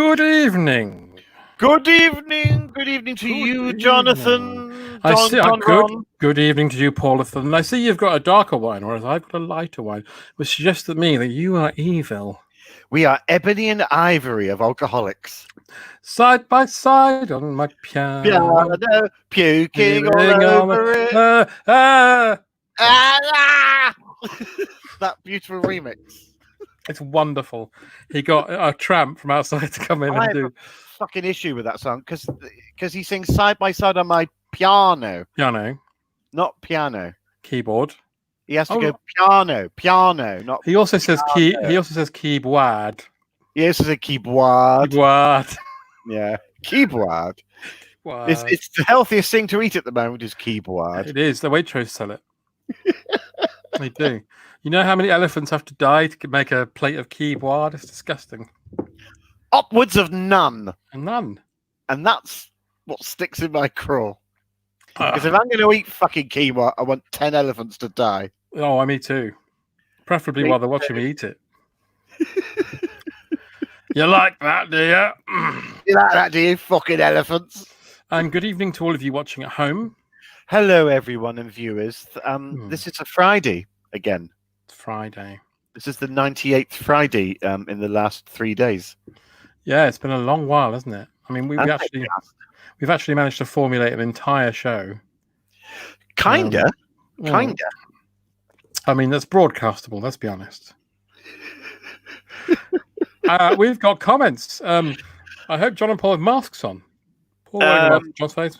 Good evening. Good evening. Good evening to you, Jonathan. Good evening to you, Paulathan. I see you've got a darker wine, whereas I've got a lighter wine, which suggests to me that you are evil. We are ebony and ivory of alcoholics. Side by side on my piano. Puking all over it. That beautiful remix. It's wonderful. He got a tramp from outside to come in and do. A fucking issue with that song because he sings side by side on my piano. Piano. Not piano. Keyboard. He has to go piano, not. He also says He also says keyboard. He also says keyboard. Keyboard. Yeah, keyboard. It's the healthiest thing to eat at the moment is keyboard. It is. The Waitrose sell it. They do. You know how many elephants have to die to make a plate of keyboard? It's disgusting. Upwards of none. None. And that's what sticks in my craw. Because if I'm going to eat fucking keyboard, I want 10 elephants to die. Oh, me too. Preferably while they're watching me eat it. You like that, do you? You like that, do you, fucking elephants? And good evening to all of you watching at home. Hello, everyone and viewers. This is a Friday again. It's Friday. This is the 98th Friday in the last 3 days. Yeah, it's been a long while, hasn't it? I mean, we've actually managed to formulate an entire show. Kinda. I mean, that's broadcastable. Let's be honest. We've got comments. I hope John and Paul have masks on. Paul wearing a mask on John's face,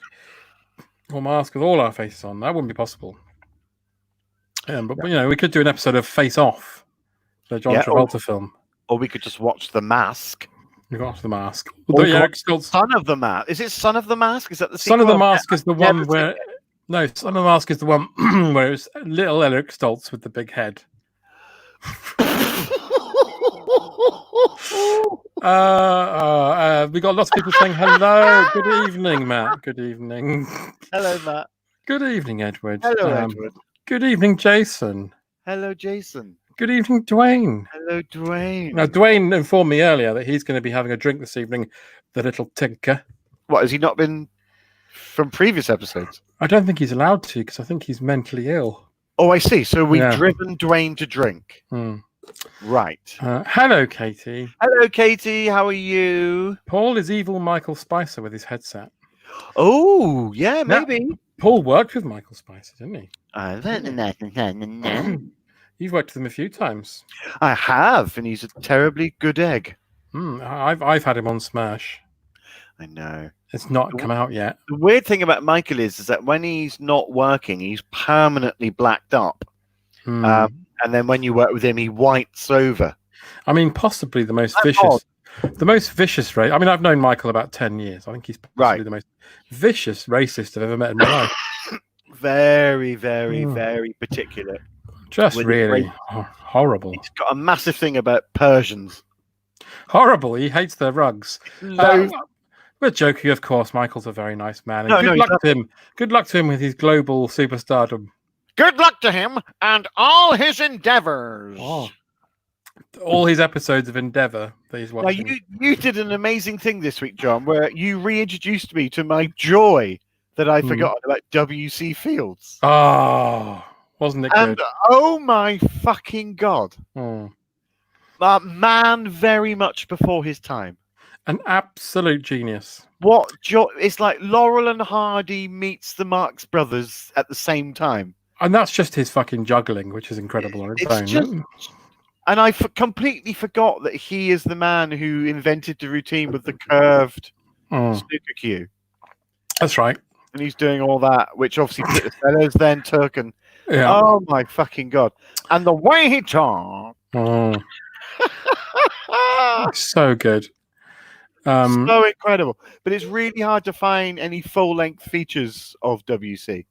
or mask with all our faces on. That wouldn't be possible. But we could do an episode of Face Off, the John Travolta film. Or we could just watch The Mask. We got The Mask. Son of the Mask. Is it Son of the Mask? Is that the sequel? Son of the Mask is the one where... No, Son of the Mask is the one where it's little Eric Stoltz with the big head. We got lots of people saying hello. Good evening, Matt. Good evening. Hello, Matt. Good evening, Edward. Hello, Edward. Good evening, Jason. Hello, Jason. Good evening, Dwayne. Hello, Dwayne. Now, Dwayne informed me earlier that he's going to be having a drink this evening, the little tinker. What, has he not been from previous episodes? I don't think he's allowed to because I think he's mentally ill. Oh, I see. So we've driven Dwayne to drink. Right. Hello, Katie. Hello, Katie. How are you? Paul is evil Michael Spicer with his headset. Oh, yeah, maybe. Now, Paul worked with Michael Spicer, didn't he? You've worked with him a few times. I have, and he's a terribly good egg. I've had him on Smash. I know. It's not come out yet. The weird thing about Michael is that when he's not working, he's permanently blacked up. And then when you work with him, he whites over. I mean, possibly the most vicious race. I mean, I've known Michael about 10 years. I think he's possibly the most vicious racist I've ever met in my life. Very, very, very particular. Just really horrible. He's got a massive thing about Persians. Horrible. He hates their rugs. We're joking, of course. Michael's a very nice man. And good luck to him. Good luck to him with his global superstardom. Good luck to him and all his endeavors. All his episodes of Endeavour that he's watching. Now, you did an amazing thing this week, John, where you reintroduced me to my joy that I forgot about W.C. Fields. Oh, wasn't it good? And oh my fucking God. Man very much before his time. An absolute genius. It's like Laurel and Hardy meets the Marx Brothers at the same time. And that's just his fucking juggling, which is incredible on its own. And I completely forgot that he is the man who invented the routine with the curved snooker cue. That's right. And he's doing all that, which obviously Peter Sellers then took. And oh my fucking God. And the way he talked. So good. So incredible. But it's really hard to find any full-length features of WC.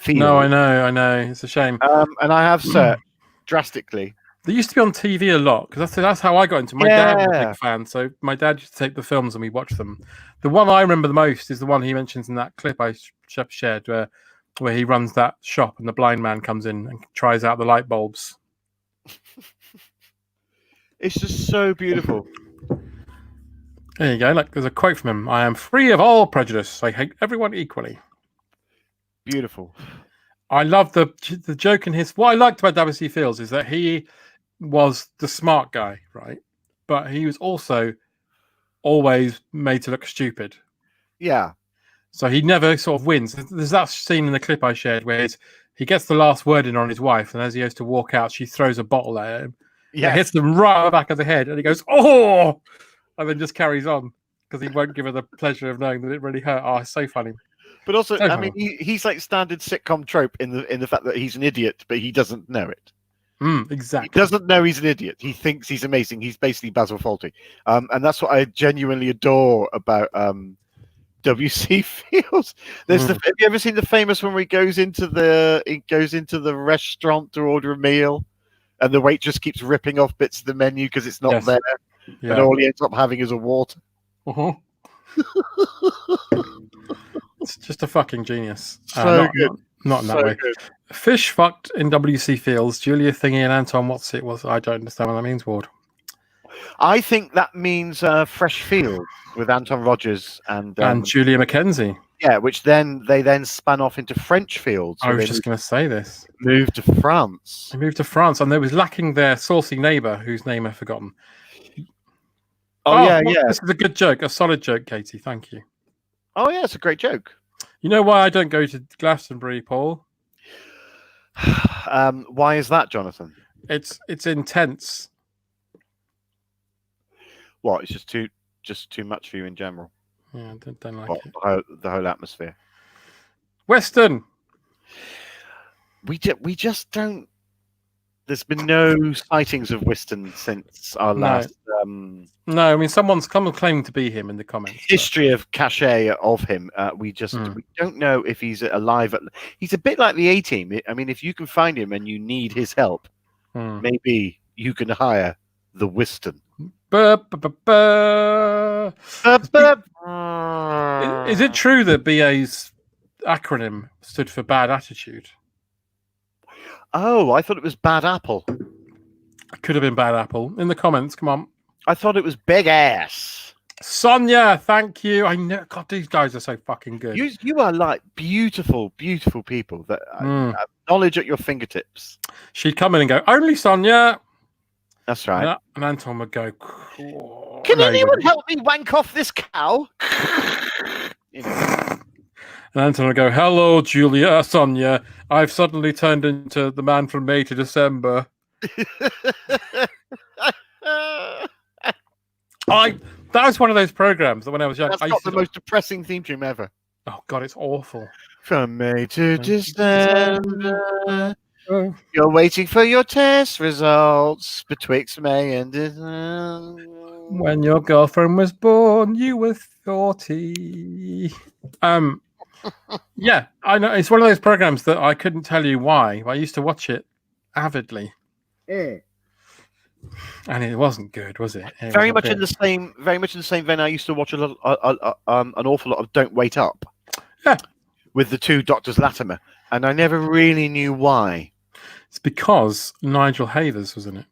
No, I know. It's a shame. And I have searched drastically. They used to be on TV a lot because that's how I got into. My dad was a big fan, so my dad used to take the films and we watched them. The one I remember the most is the one he mentions in that clip I shared, where he runs that shop and the blind man comes in and tries out the light bulbs. It's just so beautiful. There you go. Like, there's a quote from him: "I am free of all prejudice. I hate everyone equally." Beautiful. I love the joke in his. What I liked about W.C. Fields is that he was the smart guy, right? But he was also always made to look stupid. Yeah. So he never sort of wins. There's that scene in the clip I shared where he gets the last word in on his wife, and as he goes to walk out, she throws a bottle at him. Yeah. It hits him right on the back of the head, and he goes, "Oh!" and then just carries on because he won't give her the pleasure of knowing that it really hurt. Oh, it's so funny. But also, so I mean, he's like standard sitcom trope in the fact that he's an idiot, but he doesn't know it. Exactly. He doesn't know he's an idiot. He thinks he's amazing. He's basically Basil Fawlty. And that's what I genuinely adore about W.C. Fields. Have you ever seen the famous one where he goes into the restaurant to order a meal, and the waitress keeps ripping off bits of the menu because it's not there, and all he ends up having is a water. It's just a fucking genius. So good. Not in that way. Good. Fish fucked in W.C. Fields. Julia Thingy and Anton What's it was. I don't understand what that means, Ward. I think that means Fresh Field with Anton Rogers and Julia Mackenzie. Yeah, which they then spun off into French Fields. I was just going to say this. Moved to France. They moved to France, and they was lacking their saucy neighbour, whose name I've forgotten. Yeah. This is a good joke, a solid joke, Katie. Thank you. Oh yeah, it's a great joke. You know why I don't go to Glastonbury, Paul? Why is that, Jonathan? It's intense. What? It's just too much for you in general. Yeah, I don't like it. The whole atmosphere. Western. We just don't. There's been no sightings of Weston since our last. No, I mean someone's claiming to be him in the comments. History of cachet of him. We don't know if he's alive. He's a bit like the A-Team. I mean, if you can find him and you need his help, maybe you can hire the Weston. Is it true that BA's acronym stood for bad attitude? Oh, I thought it was Bad Apple. It could have been Bad Apple. In the comments, come on. I thought it was Big Ass. Sonia, thank you. I know. God, these guys are so fucking good. You are like beautiful, beautiful people that have knowledge at your fingertips. She'd come in and go, "Only Sonia." That's right. And Anton would go, "Can anyone help me wank off this cow?" And Anton would go, "Hello, Julia, Sonia. I've suddenly turned into the man from May to December." That was one of those programs that when I was young, that's got the most depressing theme tune ever. Oh God, it's awful. From May to December, you're waiting for your test results betwixt May and December. When your girlfriend was born, you were 40. Yeah, I know. It's one of those programs that I couldn't tell you why. I used to watch it avidly. And it wasn't good, was it? Very much in the same vein. I used to watch an awful lot of Don't Wait Up. Yeah. With the two Doctors Latimer, and I never really knew why. It's because Nigel Havers was in it.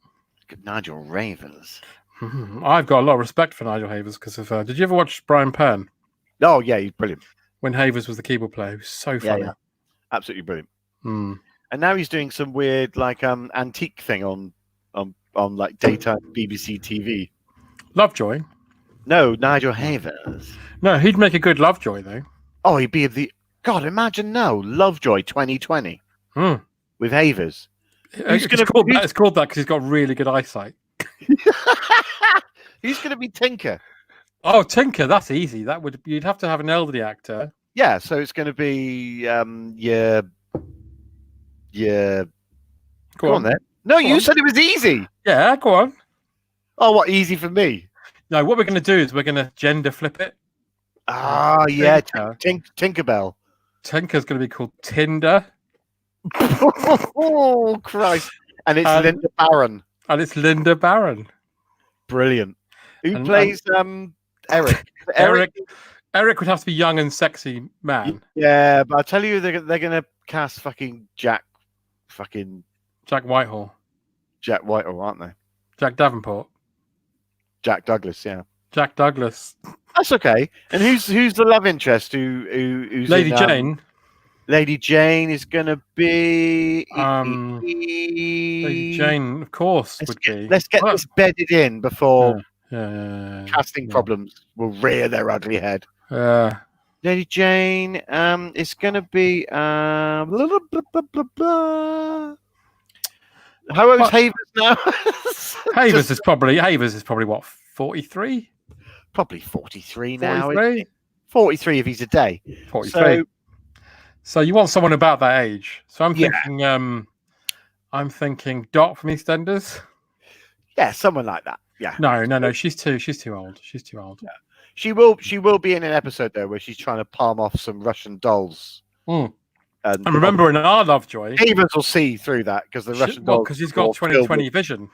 Nigel Ravers. I've got a lot of respect for Nigel Havers because of. Did you ever watch Brian Pern? Oh yeah, he's brilliant. When Havers was the keyboard player, he was so funny. Yeah. Absolutely brilliant. And now he's doing some weird antique thing on like daytime BBC TV. Lovejoy? No, Nigel Havers. No, he'd make a good Lovejoy though. Oh, he'd be God, imagine now Lovejoy 2020 with Havers. It's called that because he's got really good eyesight. He's going to be Tinker. Oh, Tinker, that's easy. You'd have to have an elderly actor. Yeah, so it's going to be Go on then. No, you said it was easy. Yeah, go on. Oh, what easy for me? No, what we're going to do is we're going to gender flip it. Ah, yeah, Tinkerbell. Tinker's going to be called Tinder. Oh, Christ. And it's Linda Barron. And it's Linda Barron. Brilliant. Who plays Eric? Eric would have to be young and sexy man. Yeah, but I'll tell you, they're going to cast Jack Whitehall. Jack Whitehall, aren't they? Jack Davenport. Jack Douglas, yeah. Jack Douglas. That's okay. And who's the love interest? Who's Lady in, Jane. Lady Jane is gonna be. Lady Jane, of course, would be. Let's get this bedded in before casting problems will rear their ugly head. Lady Jane is gonna be blah, blah, blah, blah, blah. How old's Havers now? Havers is probably what, 43? Probably 43 now. 43? 43 if he's a day. 43. So you want someone about that age. So I'm thinking Dot from EastEnders. Yeah, someone like that. Yeah. No. She's too old. She's too old. Yeah. She will be in an episode though where she's trying to palm off some Russian dolls. And remember in our Lovejoy, Havers will see through that because the Russian dolls. Because he's got 20/20 vision.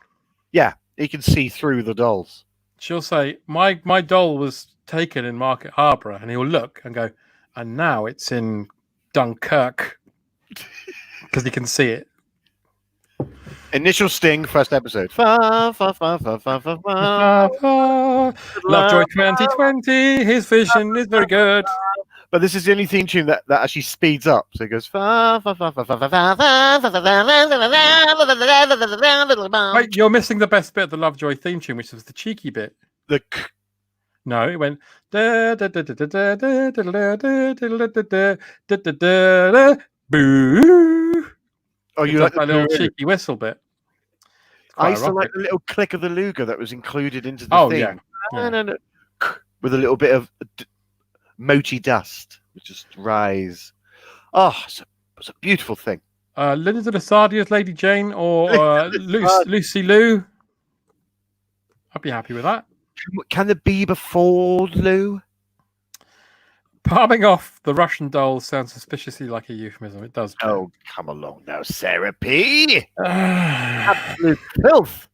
Yeah, he can see through the dolls. She'll say, "My doll was taken in Market Harborough," and he'll look and go, "And now it's in Dunkirk," because he can see it. Initial sting, first episode. Lovejoy 2020. His vision is very good. But this is the only theme tune that actually speeds up. So it goes. Wait, you're missing the best bit of the Lovejoy theme tune, which was the cheeky bit. No, it went. Boo. Oh, you like that little cheeky whistle bit? I used to like the little click of the Luger that was included into the theme. No. With a little bit of mochi dust, which just rise. Oh, it's a beautiful thing. Linda Lasardia's Lady Jane or Lucy Liu. I'd be happy with that. Can the Bieber fall, Lou? Palming off the Russian doll sounds suspiciously like a euphemism. It does. Oh, come along now, Sarah P. Absolute filth.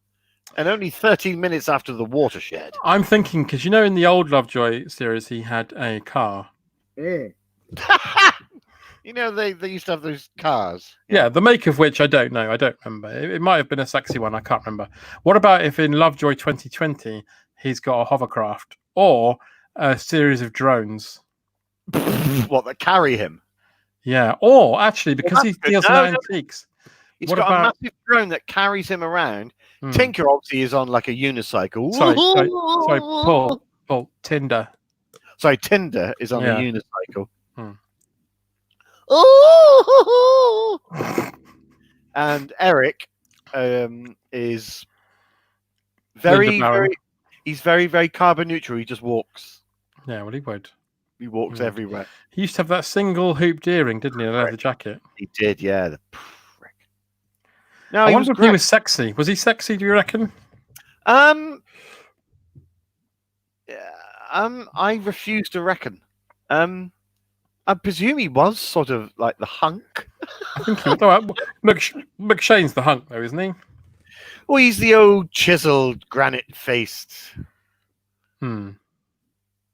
And only 13 minutes after the watershed. I'm thinking, because in the old Lovejoy series, he had a car. They used to have those cars. Yeah, the make of which I don't know. I don't remember. It might have been a sexy one. I can't remember. What about if in Lovejoy 2020, he's got a hovercraft or a series of drones? What, that carry him? Yeah. Or actually, because he deals in antiques. He's got a massive drone that carries him around. Tinker obviously is on like a unicycle. Sorry, Paul. Tinder. Sorry, Tinder is on a unicycle. And Eric is he's very carbon neutral. He just walks. Yeah, well, he would. He walks everywhere. He used to have that single hooped earring, didn't he? A leather jacket. He did, yeah. The prick. No, I wonder if he was sexy. Was he sexy, do you reckon? I refuse to reckon. I presume he was sort of like the hunk. I think he was. McShane's the hunk, though, isn't he? Well, he's the old chiseled, granite-faced.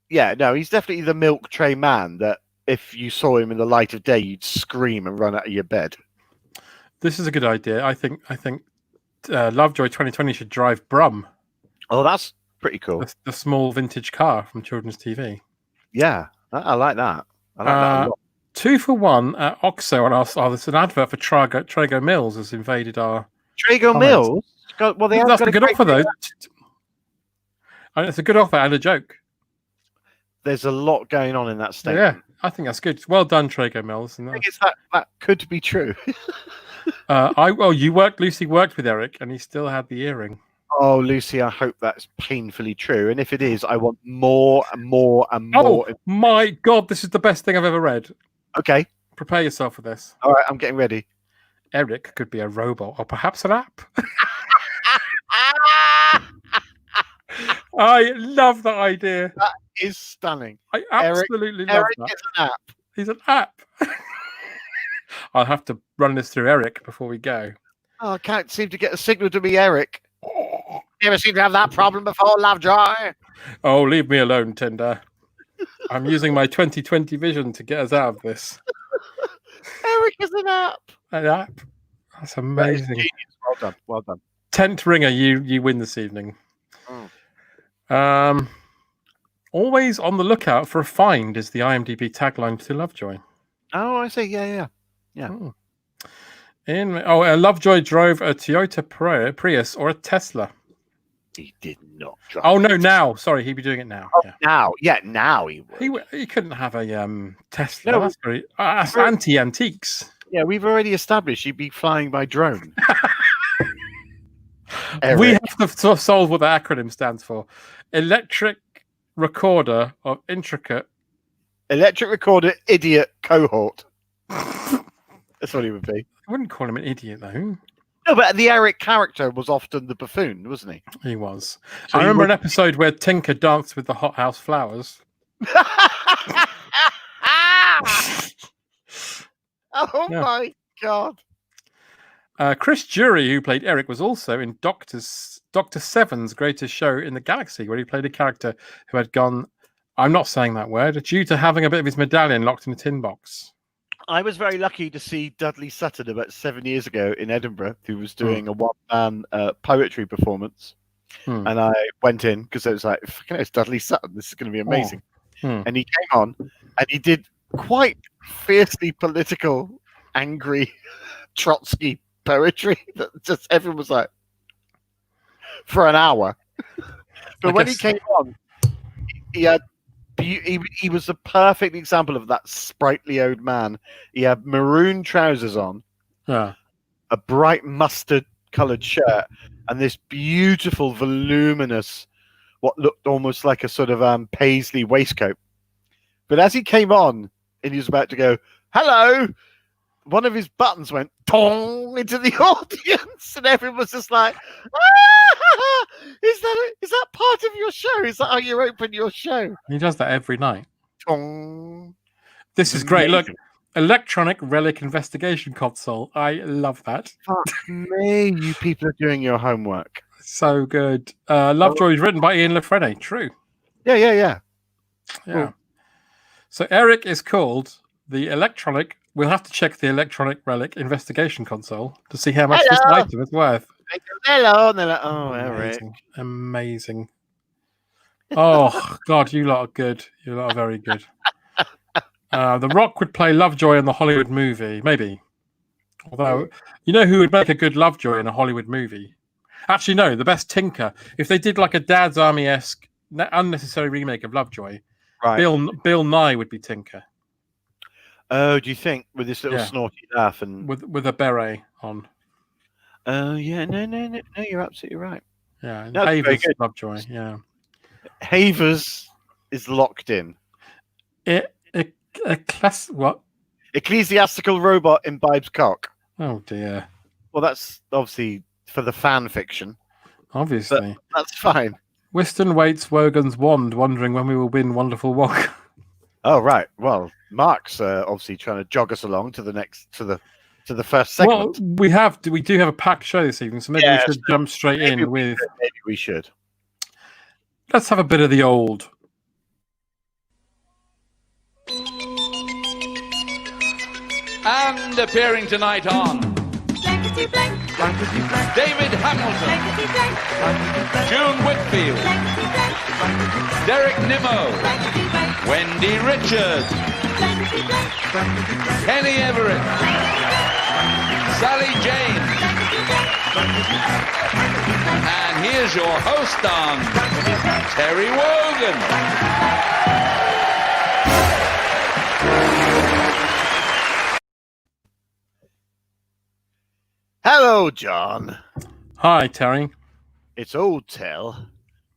Yeah, no, he's definitely the milk tray man that if you saw him in the light of day, you'd scream and run out of your bed. This is a good idea. I think Lovejoy 2020 should drive Brum. Oh, that's pretty cool. The small vintage car from children's TV. Yeah, I like that. I like that a lot. 2 for 1 at Oxo on our. Oh, there's an advert for Trago Mills has invaded our. Trago Mills? Well, that's a good offer, though. It's a good offer and a joke. There's a lot going on in that statement. Yeah, I think that's good. Well done, Trago Mills. I think that could be true. Lucy worked with Eric, and he still had the earring. Oh, Lucy, I hope that's painfully true. And if it is, I want more and more and more. Oh, my God, this is the best thing I've ever read. Okay. Prepare yourself for this. All right, I'm getting ready. Eric could be a robot or perhaps an app. I love that idea. That is stunning. I absolutely love Eric that. Is an app. He's an app. I'll have to run this through Eric before we go. Oh, I can't seem to get a signal to be Eric. You ever seem to have that problem before, Lovejoy? Oh, leave me alone, Tinder. I'm using my 2020 vision to get us out of this. Eric is an app. An app? That's amazing. That is genius. Well done. 10th ringer, you win this evening. Always on the lookout for a find is the IMDb tagline to Lovejoy. Oh, I see. Yeah. Hmm. Lovejoy drove a Toyota Prius or a Tesla. He did not drive. Oh no! Now, sorry, he'd be doing it now. Oh, yeah. now he would. He couldn't have a Tesla. No, that's anti-antiques. Yeah, we've already established he'd be flying by drone. We have to solve what the acronym stands for. Electric recorder of intricate. Electric recorder idiot cohort. That's what he would be. I wouldn't call him an idiot though. No, but the Eric character was often the buffoon, wasn't he? He was. So I remember an episode where Tinker danced with the hothouse flowers. Oh my God. Chris Jury, who played Eric, was also in Dr. Seven's Greatest Show in the Galaxy, where he played a character who had gone, I'm not saying that word, due to having a bit of his medallion locked in a tin box. I was very lucky to see Dudley Sutton about 7 years ago in Edinburgh, who was doing a one-man poetry performance. And I went in because it was like, it's Dudley Sutton. This is going to be amazing. And he came on and he did quite fiercely political, angry Trotsky poetry that just everyone was like, for an hour. But when he came on, he had he was the perfect example of that sprightly old man. He had maroon trousers on, a bright mustard coloured shirt, and this beautiful, voluminous, what looked almost like a sort of paisley waistcoat. But as he came on and he was about to go, hello, one of his buttons went tong into the audience, and everyone was just like, is that part of your show? Is that how you open your show? He does that every night. Tong. This is great. Look, electronic relic investigation console. I love that. Fuck me, you people are doing your homework. So good. Lovejoy is written by Ian LaFrenne. True. Yeah. Cool. So Eric is called the electronic. We'll have to check the electronic relic investigation console to see how much this item is worth. Hello. And they're like, oh, Eric. Amazing. Oh, God, you lot are good. You lot are very good. The Rock would play Lovejoy in the Hollywood movie, maybe. Although, you know who would make a good Lovejoy in a Hollywood movie? Actually, no, the best Tinker. If they did like a Dad's Army-esque, unnecessary remake of Lovejoy, right. Bill Nye would be Tinker. Oh, do you think with this little snorty laugh and with a beret on? Oh yeah, no, you're absolutely right. Yeah, Havers Lovejoy. Yeah, Havers is locked in. What? Ecclesiastical robot imbibes cock. Oh dear. Well, that's obviously for the fan fiction. Obviously, but that's fine. Whiston waits Wogan's wand, wondering when we will win Wonderful Walk. Oh right. Well, Mark's obviously trying to jog us along to the next to the first segment. Well, we do have a packed show this evening, so maybe we should jump straight in with. Maybe we should. Let's have a bit of the old. And appearing tonight on Blankety Blank, Blankety Blank, David Hamilton, Blankety Blank, June Whitfield, Blankety Blank, Derek Nimmo, Blankety Blank, Wendy Richards, Blankety Blank, Kenny Everett, Sally James, and here's your host on Terry Wogan. Hello, John. Hi, Terry. It's old Tell,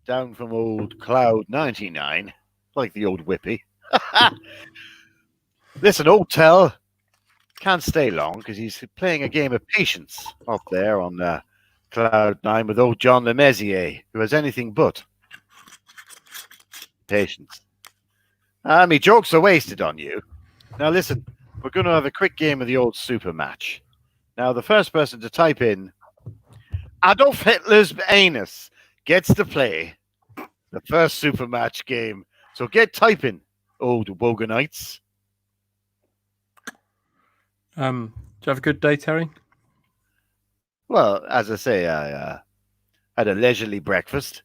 down from old Cloud 99, like the old Whippy. Listen, old Tell can't stay long because he's playing a game of patience up there on Cloud 9 with old John Lemessier, who has anything but patience. Me jokes are wasted on you. Now, listen, we're going to have a quick game of the old super match. Now, the first person to type in Adolf Hitler's anus gets to play the first super match game. So get typing, old Woganites. Do you have a good day, Terry? Well, as I say, I had a leisurely breakfast,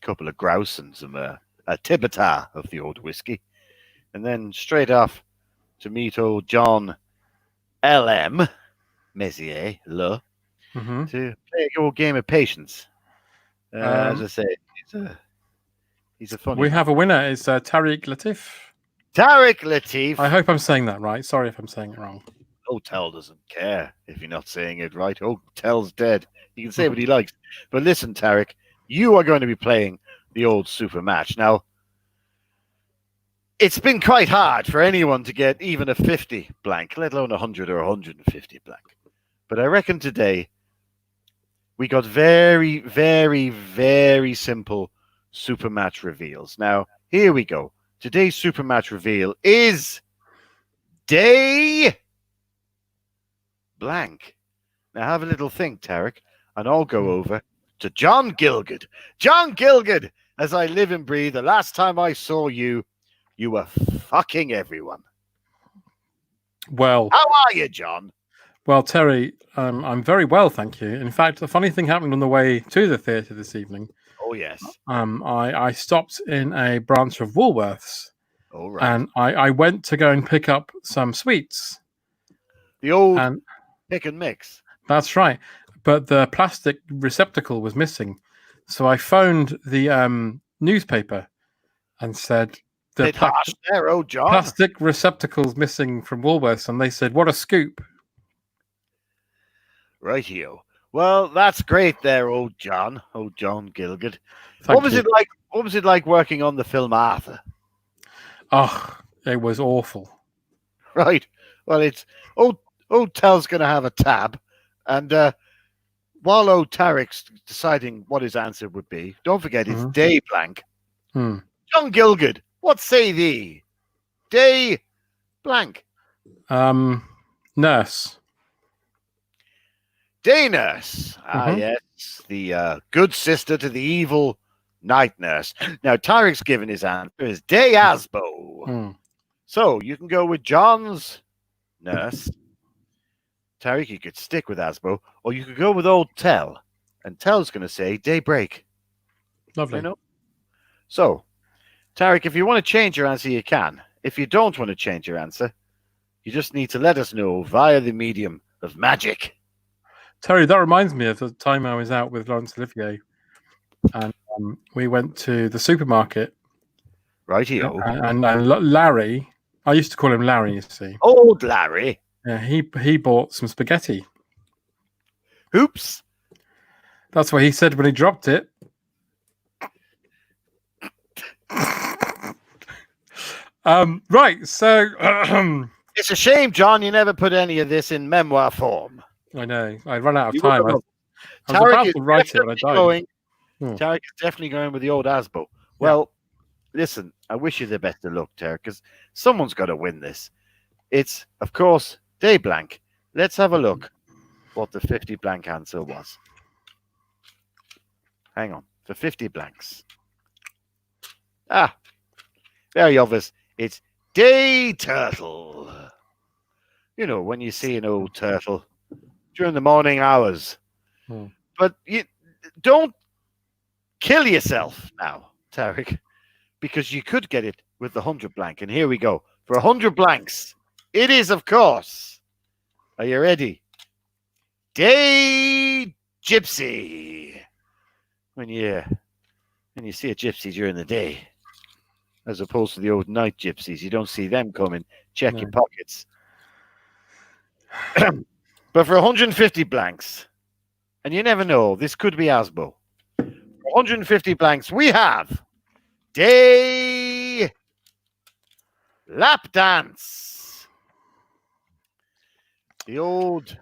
couple of grouse and some a tibita of the old whiskey, and then straight off to meet old John L.M. Messier Le Mhm. to play a old game of patience. As I say, he's a funny We man. have a winner. It's Tariq Latif. Tariq Latif. I hope I'm saying that right. Sorry if I'm saying it wrong. Hotel doesn't care if you're not saying it right. Hotel's dead. He can say what he likes. But listen, Tariq, you are going to be playing the old super match. Now, it's been quite hard for anyone to get even a 50 blank, let alone 100 or 150 blank. But I reckon today we got very, very, very simple super match reveals. Now, here we go. Today's super match reveal is day blank. Now, have a little think, Tariq, and I'll go over to John Gilgood. John Gilgood, as I live and breathe, the last time I saw you, you were fucking everyone. Well, How are you, John? well, Terry, I'm very well, thank you. In fact, the funny thing happened on the way to the theatre this evening. Oh, yes. I stopped in a branch of Woolworths, All right. and I went to go and pick up some sweets. The old And pick and mix. that's right, but the plastic receptacle was missing, so I phoned the newspaper and said the Bit harsh there, oh, John. plastic receptacle's missing from Woolworths, and they said, "What a scoop!" Rightio. Well, that's great there, old John Gilgood. Thank What was you. it like? What was it like working on the film Arthur? Oh, it was awful. Right. Well, it's old Tel's going to have a tab, and while old Tariq's deciding what his answer would be, don't forget it's day blank. Hmm. John Gilgood, what say thee? Day blank. Nurse. Day nurse. Ah, yes, the good sister to the evil night nurse. Now, Tariq's given his answer is Day Asbo. Hmm. So you can go with John's nurse. Tariq, you could stick with Asbo, or you could go with old Tell. And Tell's going to say Daybreak. Lovely. You know? So, Tariq, if you want to change your answer, you can. If you don't want to change your answer, you just need to let us know via the medium of magic. Terry, that reminds me of the time I was out with Laurence Olivier, and we went to the supermarket. Rightio. And Larry, I used to call him Larry, you see. Old Larry. Yeah, he bought some spaghetti. Oops. That's what he said when he dropped it. Right, so It's a shame, John, you never put any of this in memoir form. I know I ran out of You time. would I have. was about Tariq to write it when I is died. going. Hmm. Tariq is definitely going with the old Asbo. Well, listen, I wish you the best of luck, Tariq, because someone's got to win this. It's, of course, day blank. Let's have a look what the 50 blank answer was. Hang on, for 50 blanks. Ah, very obvious. It's day turtle. You know, when you see an old turtle during the morning hours. Hmm. But you don't kill yourself now, Tariq, because you could get it with the 100 blank. And here we go. For 100 blanks, it is, of course. Are you ready? Day gypsy. When you see a gypsy during the day, as opposed to the old night gypsies, you don't see them coming. Check No. your pockets. But for 150 blanks, and you never know, this could be Asbo. For 150 blanks, we have day lap dance. The old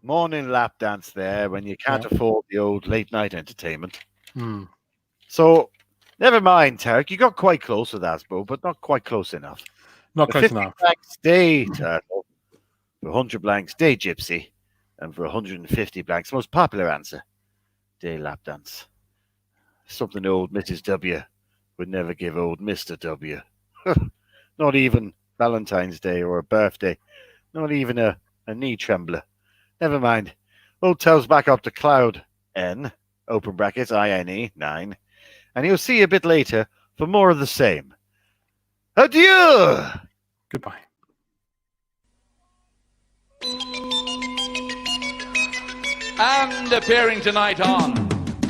morning lap dance there when you can't afford the old late night entertainment. Hmm. So never mind, Tariq. You got quite close with Asbo, but not quite close enough. Not For close 50 enough. blanks, day turtle. For 100 blanks, day gypsy. And for 150 blanks, most popular answer, day lap dance. Something old Mrs. W would never give old Mr. W. Not even Valentine's Day or a birthday. Not even a knee trembler. Never mind. Old Tell's back up to cloud N, open brackets, INE, 9. And he'll see you a bit later for more of the same. Adieu! Goodbye. And appearing tonight on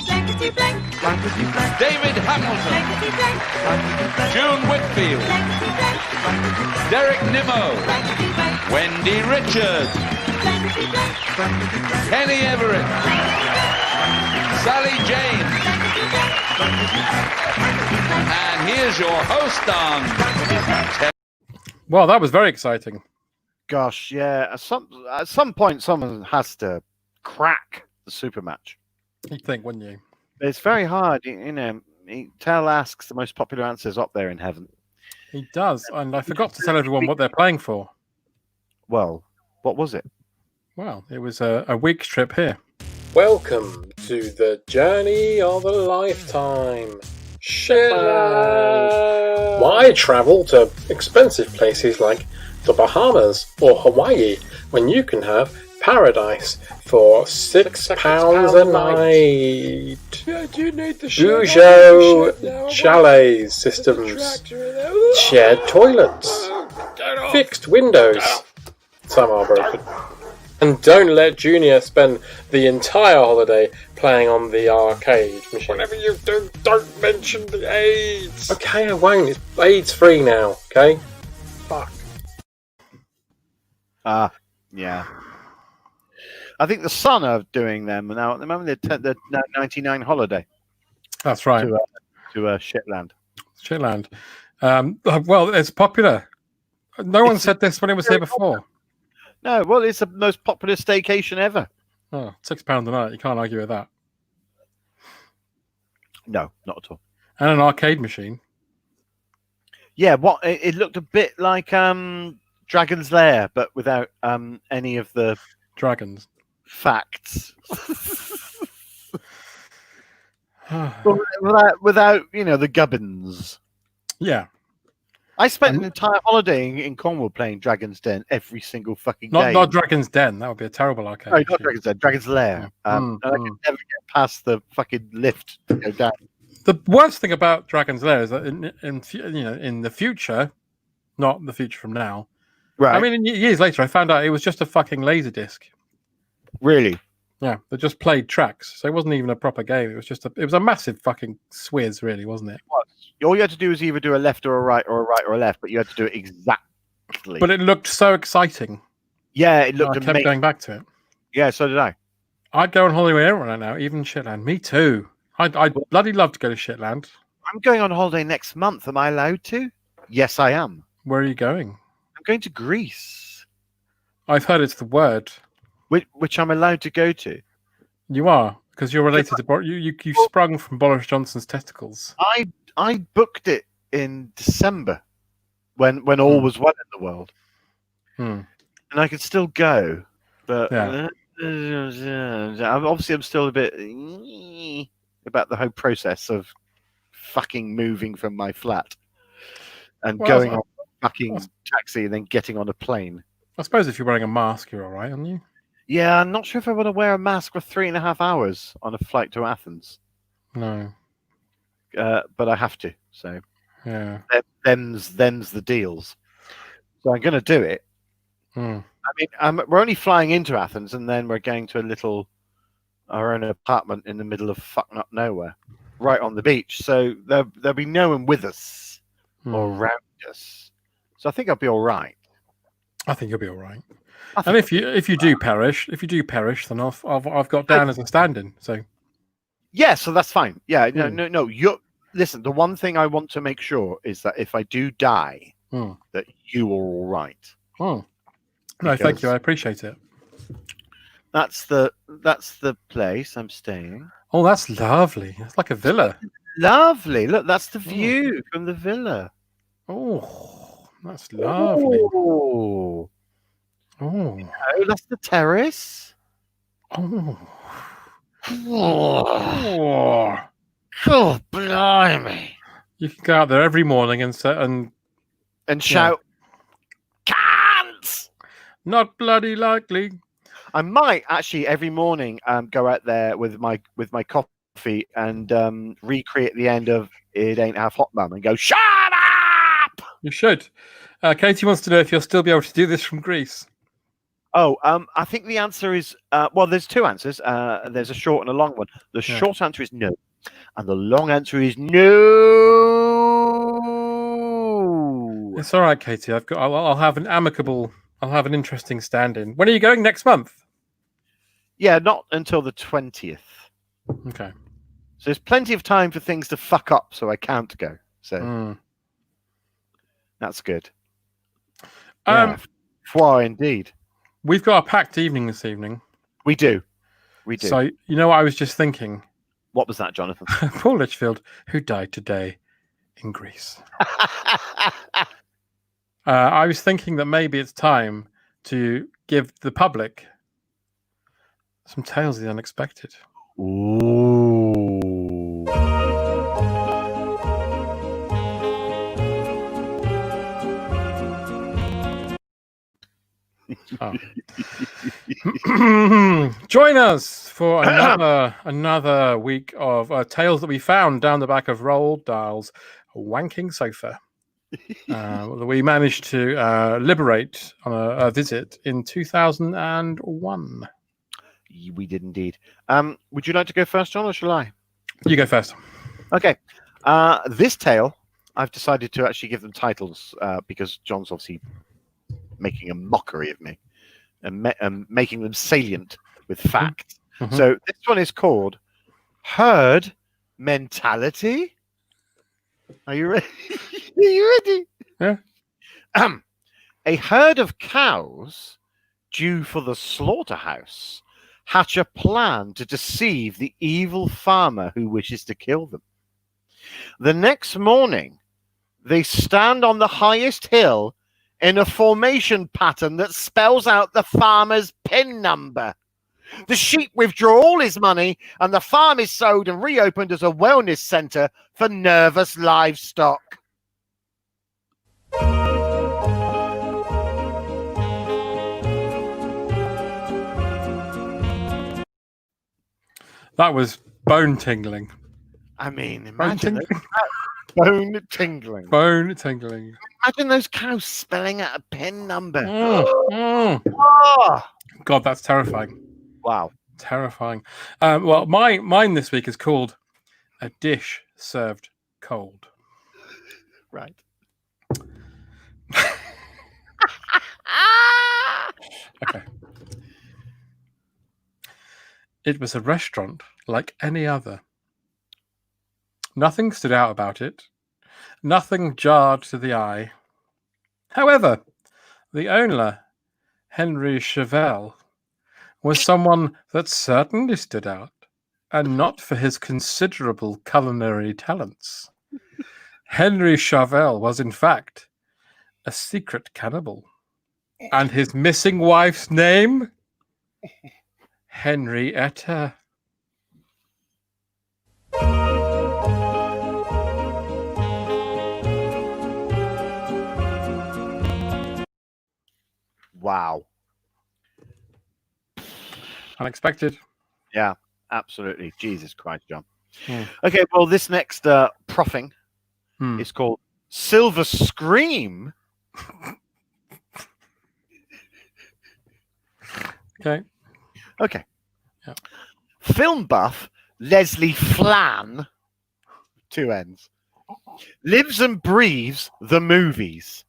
Blankety blank. Blankety blank. David Hamilton, Blankety blank. Blankety blank. June Whitfield, Blankety blank. Blankety blank. Derek Nimmo, Blankety blank. Wendy Richards, Blankety blank. Blankety blank. Kenny Everett, Sally James, and here's your host on. Well, that was very exciting. Gosh, yeah. At some point, someone has to crack the super match. You'd think, wouldn't you? It's very hard. You know, Tell asks the most popular answers up there in heaven. He does. And I forgot to tell everyone what they're playing for. Well, what was it? Well, it was a week's trip here. Welcome to the journey of a lifetime. Shetland. Why travel to expensive places like the Bahamas or Hawaii when you can have paradise for £6 a night? Yeah, do you need the Peugeot chalet systems, shared toilets, fixed windows. Some are broken. And don't let Junior spend the entire holiday playing on the arcade machine. Whatever you do, don't mention the AIDS. Okay, I won't. It's AIDS free now, okay? Fuck. Yeah. I think the Sun are doing them now. At the moment, they're 99 holiday That's right. to Shetland. Shetland. Well, it's popular. No one said this when it was here before. No, well, it's the most popular staycation ever. Oh, £6 a night. You can't argue with that. No, not at all. And an arcade machine. Yeah, it looked a bit like Dragon's Lair, but without any of the Dragons. facts. without the gubbins. Yeah. I spent an entire holiday in Cornwall playing Dragon's Den every single fucking day. Not Dragon's Den. That would be a terrible arcade. No, machine. not Dragon's Den. Dragon's Lair. And I could never get past the fucking lift to go down. The worst thing about Dragon's Lair is that in the future, not the future from now. Right. I mean, years later, I found out it was just a fucking laser disc. Really? Yeah, they just played tracks, so it wasn't even a proper game. It was a massive fucking swizz, really, wasn't it? All you had to do was either do a left or a right or a right or a left, but you had to do it exactly. But it looked so exciting. Yeah, it looked I kept amazing. going back to it. Yeah, so did I. I'd go on holiday right now, even Shetland. Me too. I'd bloody love to go to Shetland. I'm going on holiday next month. Am I allowed to? Yes, I am. Where are you going? I'm going to Greece, I've heard it's the word. which I'm allowed to go to. You are, because you're related to you sprung from Boris Johnson's testicles. I booked it in December when all was well in the world. Hmm. And I could still go, but Yeah. obviously I'm still a bit about the whole process of fucking moving from my flat and going on a fucking taxi and then getting on a plane. I suppose if you're wearing a mask, you're all right, aren't you? Yeah, I'm not sure if I want to wear a mask for 3.5 hours on a flight to Athens, No. but I have to. So Yeah. them's the deals. So I'm going to do it. Hmm. I mean, we're only flying into Athens, and then we're going to our own apartment in the middle of fucking up nowhere, right on the beach. So there'll be no one with us or around us. So I think I'll be all right. I think you'll be all right. And if you do perish, then I've got down as a stand-in. So yeah, so that's fine. Yeah, no. Listen. The one thing I want to make sure is that if I do die, that you are all right. Oh. No, thank you. I appreciate it. That's the place I'm staying. Oh, that's lovely. It's like a villa. Lovely. Look, that's the view from the villa. Oh, that's lovely. Oh, Oh, that's the terrace. oh, Oh, oh, blimey! You can go out there every morning and Shout, "Cans!" not bloody likely. I might actually every morning go out there with my coffee feet and recreate the end of It Ain't Half Hot Mum and go, shut up! You should. Katie wants to know if you'll still be able to do this from Greece. Oh, I think the answer is, well, there's two answers. There's a short and a long one. The short answer is no. And the long answer is no. It's all right, Katie. I'll have an interesting stand-in. When are you going? Next month? Yeah, not until the 20th. Okay. So there's plenty of time for things to fuck up so I can't go. So that's good. Foie indeed. We've got a packed evening this evening. We do. We do. So, you know what I was just thinking? What was that, Jonathan? Paul Litchfield, who died today in Greece. I was thinking that maybe it's time to give the public some tales of the unexpected. Ooh. Oh. Join us for another week of tales that we found down the back of Roald Dahl's wanking sofa. We managed to liberate on a visit in 2001. We did indeed. Would you like to go first, John, or shall I? You go first. Okay. This tale, I've decided to actually give them titles because John's obviously making a mockery of me and making them salient with facts. Mm-hmm. So this one is called Herd Mentality. Are you ready? Are you ready? Yeah. A herd of cows due for the slaughterhouse hatch a plan to deceive the evil farmer who wishes to kill them. The next morning, they stand on the highest hill in a formation pattern that spells out the farmer's PIN number. The sheep withdraw all his money, and the farm is sold and reopened as a wellness centre for nervous livestock. That was bone tingling. I mean, Bone imagine tingling. bone tingling. Bone tingling. Imagine those cows spelling out a PIN number. Mm. Oh, God, that's terrifying. wow. Terrifying. Well, mine this week is called A Dish Served Cold. Right. Okay. It was a restaurant like any other. Nothing stood out about it. Nothing jarred to the eye. However, the owner, Henry Chevelle, was someone that certainly stood out, and not for his considerable culinary talents. Henry Chevelle was, in fact, a secret cannibal. And his missing wife's name? Henrietta. Wow. Unexpected. Yeah, absolutely. Jesus Christ, John. Hmm. Okay, well, this next proffing is called Silver Scream. Okay. Okay. Yeah. Film buff Leslie Flann, two N's, lives and breathes the movies.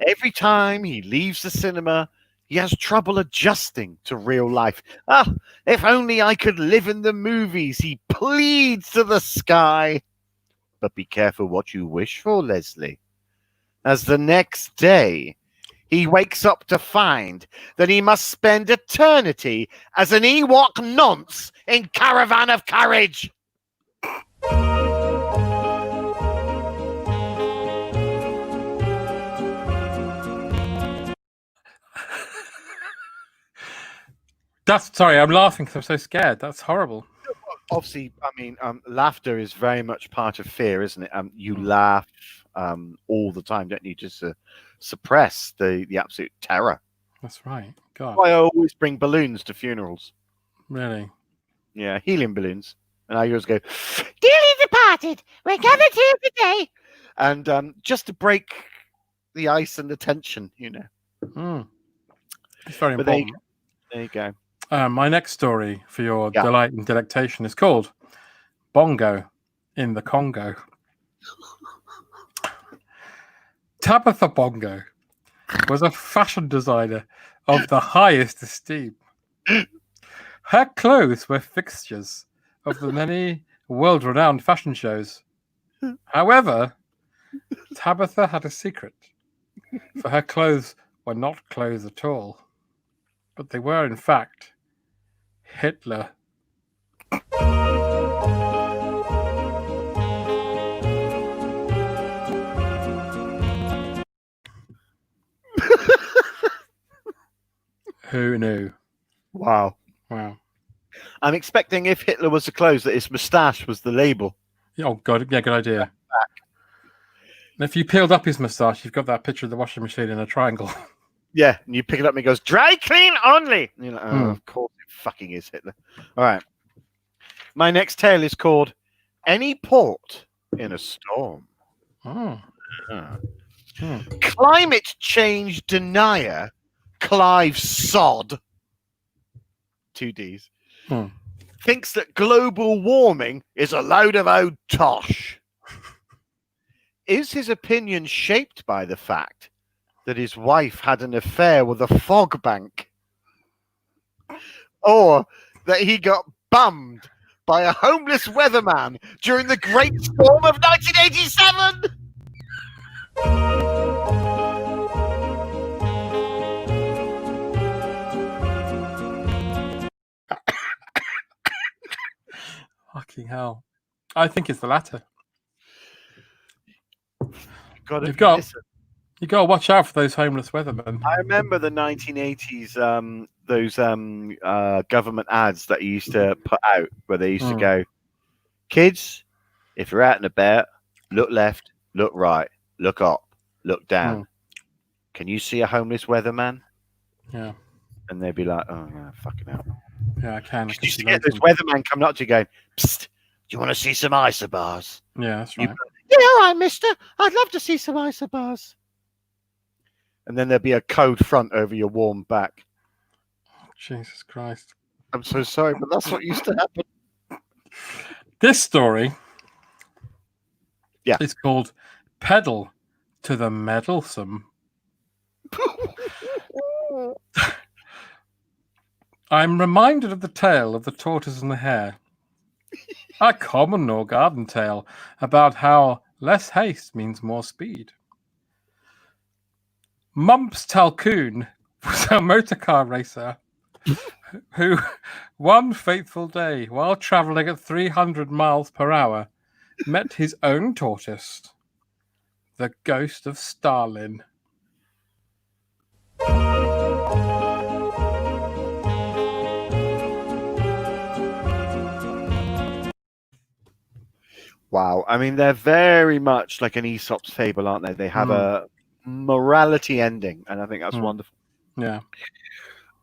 Every time he leaves the cinema, he has trouble adjusting to real life. If only I could live in the movies, he pleads to the sky. But be careful what you wish for, Leslie. As the next day, he wakes up to find that he must spend eternity as an Ewok nonce in Caravan of Courage. Sorry, I'm laughing because I'm so scared. That's horrible. Obviously, I mean, laughter is very much part of fear, isn't it? You laugh all the time, don't you? Just to suppress the absolute terror. That's right. God. I always bring balloons to funerals. Really? Yeah, helium balloons. And I always go, "Dearly departed, we're gathered here today," and just to break the ice and the tension, you know. It's very But important. there you go. My next story for your Yeah. delight and delectation is called Bongo in the Congo. Tabitha Bongo was a fashion designer of the highest esteem. Her clothes were fixtures of the many world-renowned fashion shows. However, Tabitha had a secret, for her clothes were not clothes at all, but they were, in fact, Hitler. Who knew? Wow. Wow. I'm expecting if Hitler was the clothes, that his moustache was the label. Oh, God. Yeah, good idea. And if you peeled up his moustache, you've got that picture of the washing machine in a triangle. Yeah, and you pick it up and it goes, "Dry clean only." And you're like, "Oh, of course it fucking is Hitler." All right. My next tale is called Any Port in a Storm. Oh. Climate change denier Clive Sod, 2 Ds, thinks that global warming is a load of old tosh. Is his opinion shaped by the fact that his wife had an affair with a fog bank? Or that he got bummed by a homeless weatherman during the Great Storm of 1987? Fucking hell. I think it's the latter. You've got to watch out for those homeless weathermen. I remember the 1980s, those government ads that he used to put out where they used to go, "Kids, if you're out and about, look left, look right, look up, look down. Can you see a homeless weatherman?" Yeah. And they'd be like, "Oh, yeah, fucking hell." Yeah, I can. You used to get this weatherman coming up to you going, "Psst, do you want to see some isobars?" Yeah, that's right. "Yeah, all right, mister. I'd love to see some isobars." And then there'd be a cold front over your warm back. Jesus Christ. I'm so sorry, but that's what used to happen. This story is called Pedal to the Meddlesome. I'm reminded of the tale of the tortoise and the hare. A common or garden tale about how less haste means more speed. Mumps Talcoon was a motorcar racer who, one fateful day, while travelling at 300 miles per hour, met his own tortoise, the ghost of Stalin. Wow. I mean, they're very much like an Aesop's fable, aren't they? They have a morality ending, and I think that's wonderful. Yeah.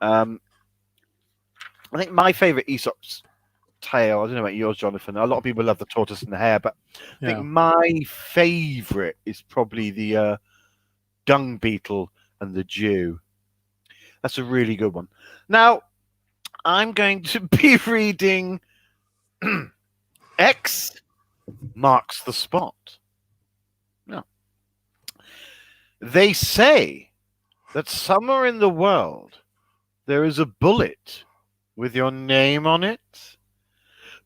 I think my favorite Aesop's tale, I don't know about yours, Jonathan. A lot of people love the tortoise and the hare, but I think my favorite is probably the dung beetle and the Jew. That's a really good one. Now, I'm going to be reading X Marks the Spot. No. They say that somewhere in the world there is a bullet with your name on it,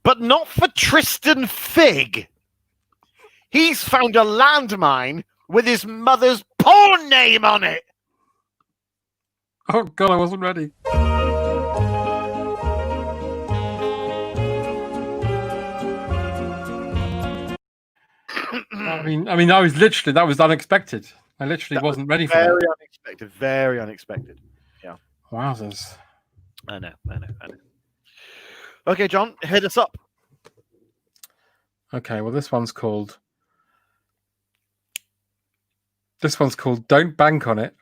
but not for Tristan Fig. He's found a landmine with his mother's porn name on it. Oh God, I wasn't ready. I mean, that was unexpected. I literally wasn't ready for that. Very unexpected. Very unexpected. Yeah. Wowzers. I know. Okay, John, hit us up. Okay, well, this one's called Don't Bank on It.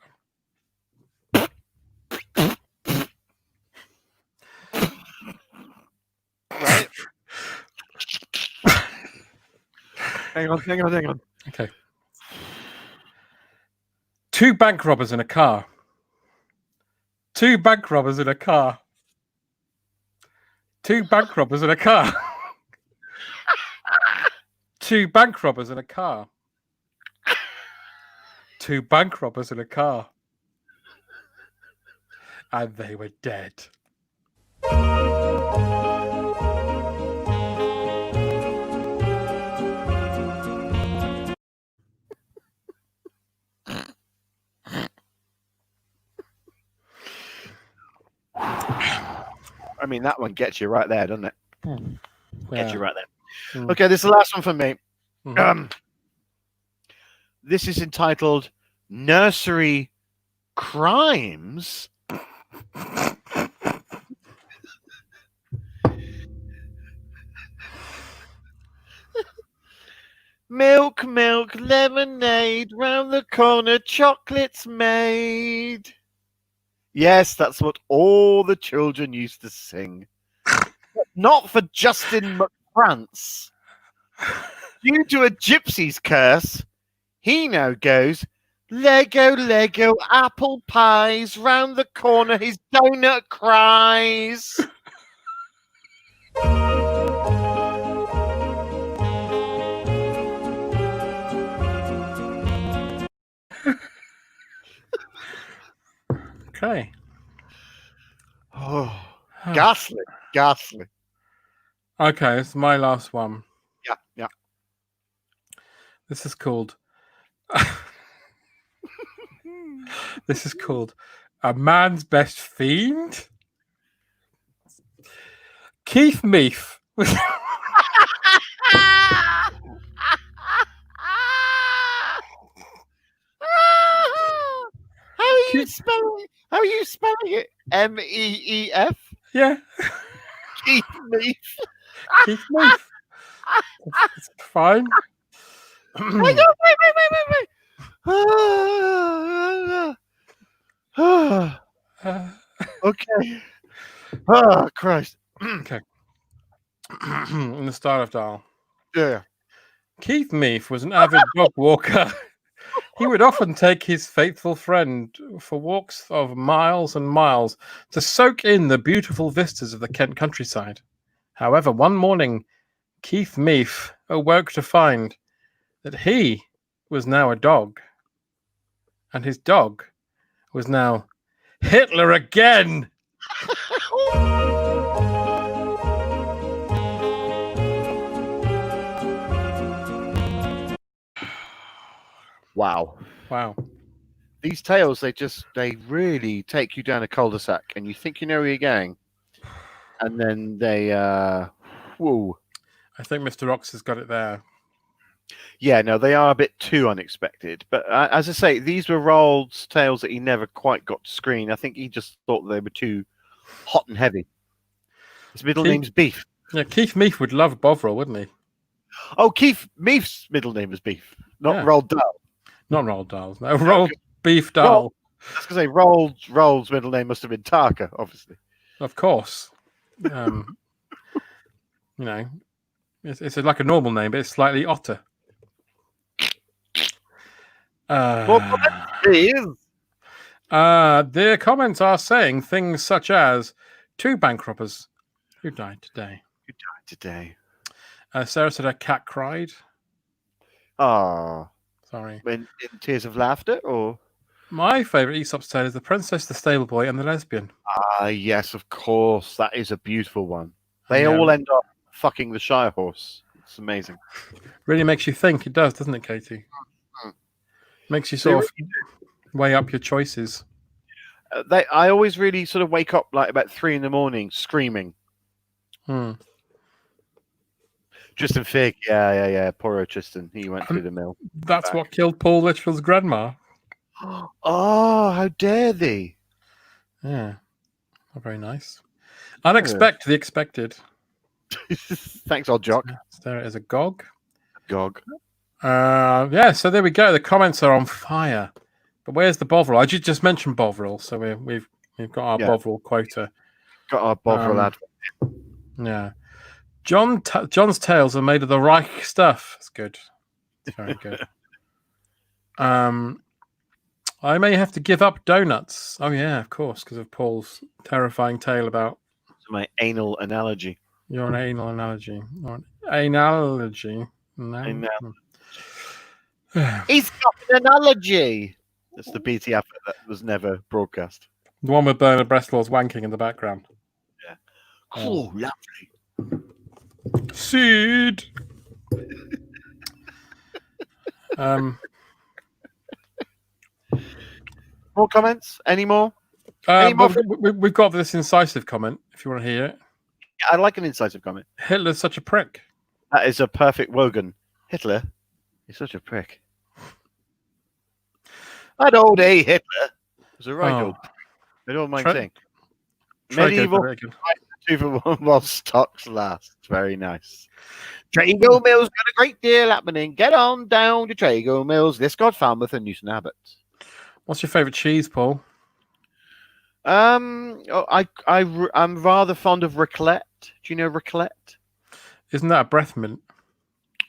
Right. Hang on. Okay. 2 bank robbers in a car. 2 bank robbers in a car. 2 bank robbers in a car. 2 bank robbers in a car. 2 bank robbers in a car. And they were dead. I mean, that one gets you right there, doesn't it? Gets you right there. Mm. Okay, this is the last one for me. Mhm. This is entitled Nursery Crimes. Milk, lemonade, round the corner, chocolates made. Yes, that's what all the children used to sing. But not for Justin McFrance. Due to a gypsy's curse, he now goes, Lego, apple pies, round the corner his donut cries. Okay. Oh, ghastly. Okay, this is my last one. Yeah. This is called. This is called A Man's Best Fiend. Keith Meath. How are you spelling it? MEEF? Yeah, Keith Meath. Keith Meath. It's fine. Wait. Okay. Oh, Christ. Okay. In the style of Dial. Yeah. Keith Meath was an avid dog walker. He would often take his faithful friend for walks of miles and miles to soak in the beautiful vistas of the Kent countryside. However, one morning, Keith Meath awoke to find that he was now a dog, and his dog was now Hitler again. Wow. These tales, they really take you down a cul-de-sac, and you think you know where you're going, and then they, whoa. I think Mr. Ox has got it there. Yeah, no, they are a bit too unexpected. But as I say, these were Roald's tales that he never quite got to screen. I think he just thought they were too hot and heavy. His middle name's Beef. Yeah, Keith Meath would love Bovril, wouldn't he? Oh, Keith Meath's middle name is Beef, not Roald Dahl. Not Roald Dahl. No, Roald Beef Dahl. I was going to say Roald's middle name must have been Tarka, obviously. Of course. You know, it's like a normal name, but it's slightly otter. Their comments are saying things such as 2 bank robbers who died today. Sarah said her cat cried. Ah. Sorry. In tears of laughter, or? My favourite Aesop's tale is The Princess, the Stable Boy, and the Lesbian. Ah, yes, of course. That is a beautiful one. They all end up fucking the Shire horse. It's amazing. Really makes you think. It does, doesn't it, Katie? Makes you sort of weigh up your choices. I always really sort of wake up like about 3 a.m. screaming. Tristan Fig, yeah. Poor old Tristan. He went through the mill. That's what killed Paul Littrell's grandma. Oh, how dare they? Yeah. Not very nice. Unexpect the expected. Thanks, old jock. There it is, a Gog. Yeah, so there we go. The comments are on fire. But where's the Bovril? I just mentioned Bovril, so we've got our Bovril quota. Got our Bovril ad. Yeah. John's tales are made of the right stuff. That's good. Very good. I may have to give up donuts. Oh yeah, of course, because of Paul's terrifying tale about My anal analogy. your anal analogy. Or an analogy. Anal- The He's got an analogy. That's the BT advert that was never broadcast. one with Bernard Breslau's wanking in the background. Oh, lovely. Seed. More comments? Any more? We've got this incisive comment, if you want to hear it. Yeah, I like an incisive comment. Hitler's such a prick. That is a perfect Wogan. Hitler is such a prick. That old A. Hitler was a right old prick. I don't mind saying. Medieval 2 for 1 while stocks last. Very nice. Trago Mills got a great deal happening. Get on down to Trago Mills. This got Falmouth and Newton Abbot. What's your favourite cheese, Paul? I'm rather fond of raclette. Do you know raclette? Isn't that a breath mint?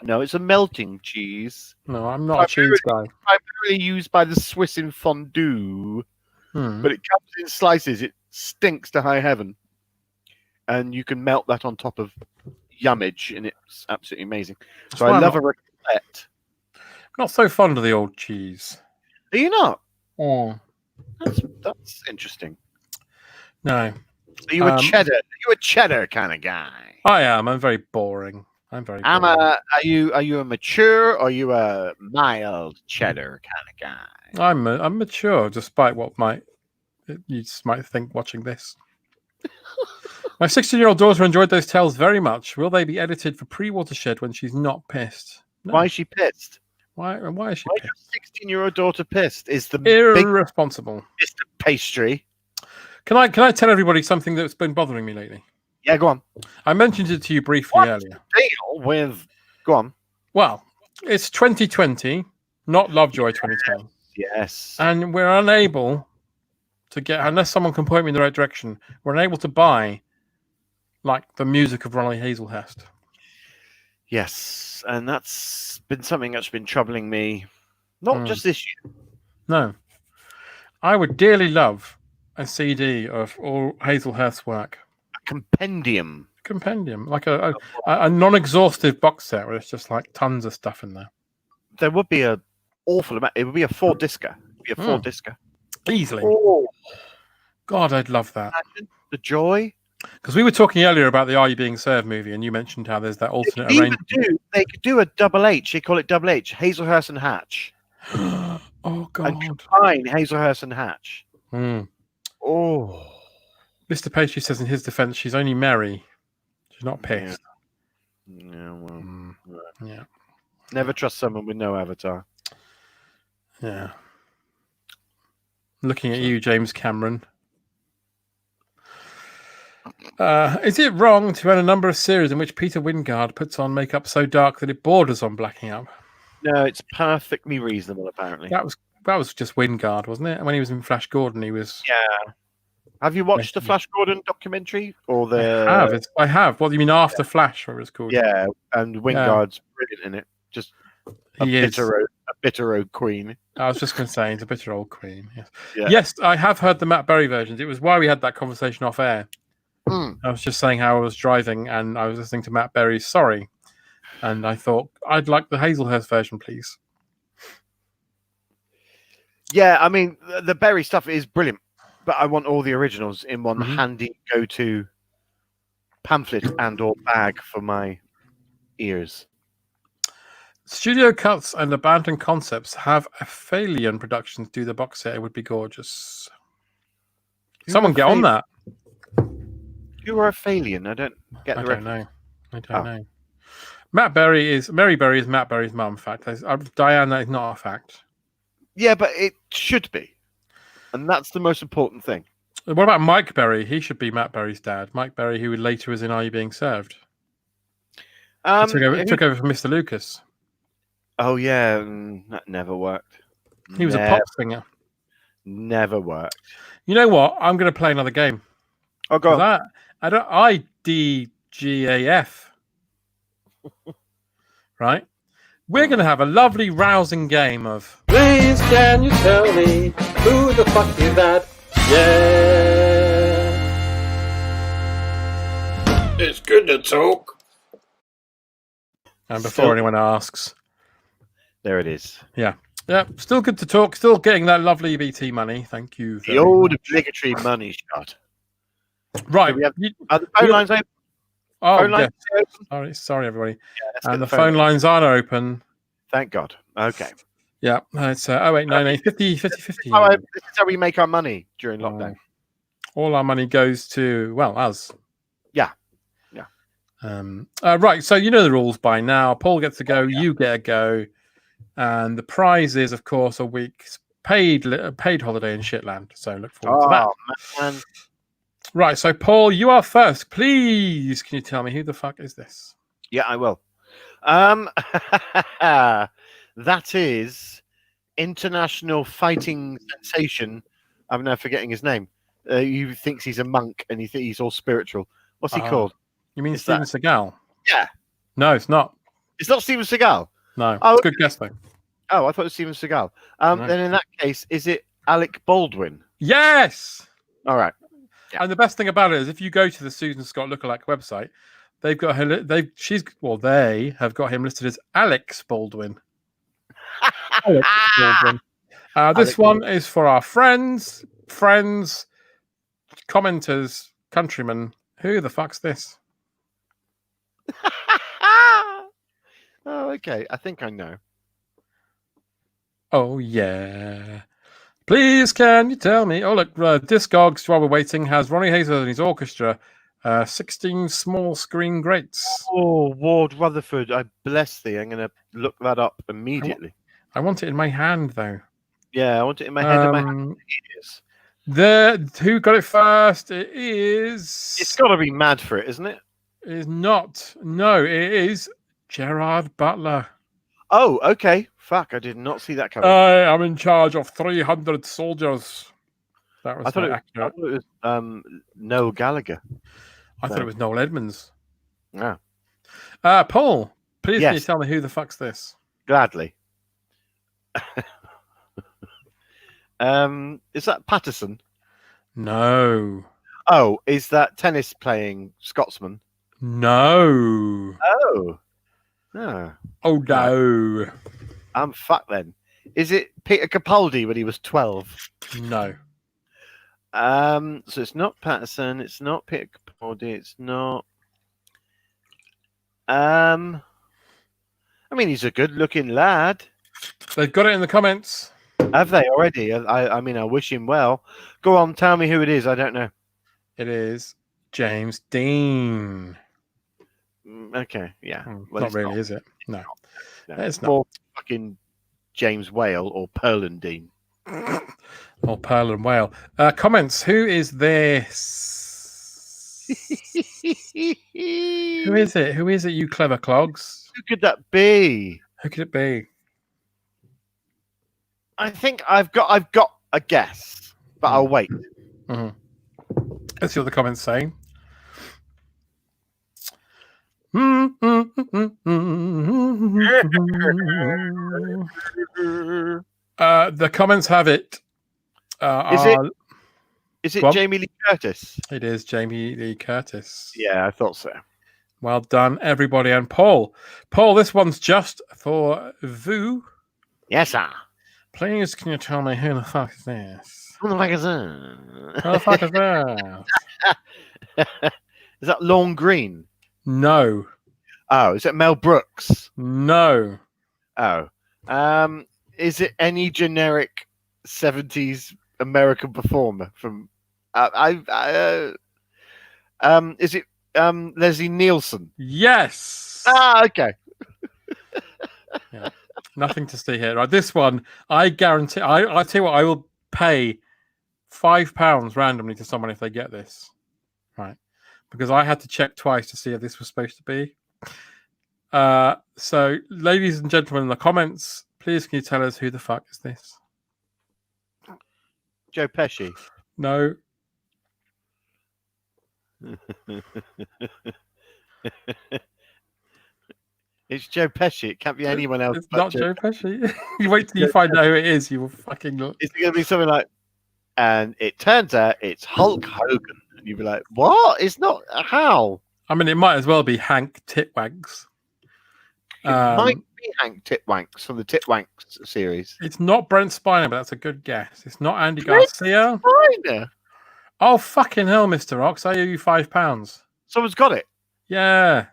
No, it's a melting cheese. No, I'm not a cheese guy. Primarily used by the Swiss in fondue, but it comes in slices. It stinks to high heaven, and you can melt that on top of yummage, and it's absolutely amazing. So I love a raclette. Not so fond of the old cheese. Are you not? Oh, that's interesting. no. Are you a cheddar? Are you a cheddar kind of guy? I am. I'm very boring. Are you a mature or are you a mild cheddar kind of guy? I'm mature, despite what you just might think watching this. My 16-year-old daughter enjoyed those tales very much. Will they be edited for pre-watershed when she's not pissed? No. Why is she pissed? Why is she pissed? Your 16-year-old daughter pissed? Is the irresponsible? It's the pastry. Can I tell everybody something that's been bothering me lately? Yeah, go on. I mentioned it to you briefly earlier. Deal with. Go on. Well, it's 2020, not Lovejoy 2020. Yes. And we're unable to get, unless someone can point me in the right direction, we're unable to buy like the music of Ronnie Hazelhurst. Yes, and that's been something that's been troubling me, not just this year. No. I would dearly love a CD of all Hazelhurst's work. A compendium. Like a non-exhaustive box set where it's just like tons of stuff in there. There would be an awful amount. It would be a 4-discer. Easily. Oh. God, I'd love that. Imagine the joy. Because we were talking earlier about the Are You Being Served movie, and you mentioned how there's that alternate arrangement. They could do a double H. They call it double H. Hazelhurst and Hatch. Oh, God. And combine Hazelhurst and Hatch. Oh. Mr. Pastry says in his defense, she's only merry. She's not pissed. Yeah, well. Yeah. Never trust someone with no avatar. Yeah. Looking at you, James Cameron. Is it wrong to run a number of series in which Peter Wyngarde puts on makeup so dark that it borders on blacking out? No, it's perfectly reasonable, apparently. That was just Wyngarde, wasn't it? When he was in Flash Gordon, he was... Yeah. Have you watched the Flash Gordon documentary? Or the... I have. What do you mean after Flash, what it was called? Yeah, and Wyngarde's brilliant in it. Just a bitter old queen. I was just going to say, he's a bitter old queen. Yes. Yeah. Yes, I have heard the Matt Berry versions. It was why we had that conversation off air. I was just saying how I was driving and I was listening to Matt Berry's Sorry. And I thought, I'd like the Hazelhurst version, please. Yeah, I mean, the Berry stuff is brilliant, but I want all the originals in one handy go-to pamphlet and or bag for my ears. Studio Cuts and Abandoned Concepts have Aphelion Productions do the box set. It would be gorgeous. Someone get on that. You are a Aphelion. I don't get the reference. I don't know. Mary Berry is Matt Berry's mum. In fact, Diane, that is not a fact. Yeah, but it should be, and that's the most important thing. What about Mike Berry? He should be Matt Berry's dad. Mike Berry, who later was in Are You Being Served? He took over from Mr. Lucas. Oh yeah, that never worked. He was a pop singer. Never worked. You know what? I'm going to play another game. Oh, go on. IDGAF. Right? we're going to have a lovely, rousing game of. Please, can you tell me who the fuck is that? Yeah. It's good to talk. And before anyone asks, There it is. yeah, still good to talk. Still getting that lovely BT money. Thank you. The old obligatory money shot. Right. Do we have, are the phone lines open? Oh, Phone lines sorry, everybody. let's get And the phone lines are open. Thank God. Okay. Yeah, it's 0898 50 50 50. This is how we make our money during lockdown. All our money goes to, well, us. Yeah. Right, so you know the rules by now. Paul gets a go, you get a go. And the prize is, of course, a week's paid holiday in Shitland. So look forward to that. Man. Right, so Paul, you are first. Please, can you tell me who the fuck is this? Yeah, I will. That is international fighting sensation. I'm now forgetting his name. He thinks he's a monk and he's all spiritual. What's he called? You mean Is Steven Seagal? Yeah. No, it's not. It's not Steven Seagal. No, Oh, it's a good guess though. Oh, I thought it was Steven Seagal. No. Then in that case, is it Alec Baldwin? Yes. All right. Yeah. And the best thing about it is, if you go to the Susan Scott Lookalike website, they've got her. They have got him listed as Alex Baldwin. Alex Baldwin. This one is for our friends, commenters, countrymen. Who the fuck's this? Oh, okay. I think I know. Oh, yeah. Please, can you tell me? Oh, look, Discogs, while we're waiting, has Ronnie Hazel and his orchestra 16 small screen greats. Oh, Ward Rutherford, I bless thee. I'm going to look that up immediately. I want it in my hand, though. Yeah, I want it in my head and my hand. Who got it first? It is... It's got to be Mad for It, isn't it? It is not. No, it is Gerard Butler. Oh, okay. Fuck, I did not see that coming. I am in charge of 300 soldiers. That was I thought it accurate. was Noel Gallagher. I thought it was Noel Edmonds. Yeah. Paul, please can you Yes. tell me who the fuck's this? Gladly. Is that Patterson? No. Oh, is that tennis playing Scotsman? No. Oh. No. Oh, no. I'm fucked then. Is it Peter Capaldi when he was 12? No. So it's not Patterson, it's not Peter Capaldi, it's not I mean he's a good looking lad. They've got it in the comments. Have they already? I mean I wish him well. Go on, tell me who it is. I don't know. It is James Dean. Okay, yeah. Well, Not it's really, is it? No. No. It's not. More fucking James Whale or Perlendine. Or Pearl and Whale. Comments. Who is this? Who is it? Who is it, you clever clogs? Who could that be? Who could it be? I think I've got a guess, but I'll wait. Mm-hmm. Let's see what the comments say. The comments have it. Is it Jamie Lee Curtis? It is Jamie Lee Curtis. Yeah, I thought so. Well done, everybody. And Paul. Paul, this one's just for Vu. Yes, sir. Please, can you tell me who the fuck is this? Who the fuck is Who the fuck is this? Is that Lorne Green? No. Oh, is it Mel Brooks? No. Oh. Is it any generic 70s American performer from is it Leslie Nielsen? Yes. Okay. Yeah. Nothing to see here. Right, this one, I guarantee. I tell you what, I will pay £5 randomly to someone if they get this. Right, because I had to check twice to see if this was supposed to be. So, ladies and gentlemen, in the comments, please can you tell us who the fuck is this? Joe Pesci. No. It's Joe Pesci. It can't be anyone else. It's but not Joe Pesci. You wait till you find out who it is. You will fucking look. It's going to be something like, and it turns out it's Hulk Hogan. And you'd be like, what? It's not. How? I mean, it might as well be Hank Titwags. It might be Hank Titwanks from the Titwanks series. It's not Brent Spiner, but that's a good guess. It's not Andy Garcia. Spiner? Oh, fucking hell, Mr. Ox. I owe you £5. Someone's got it. Yeah.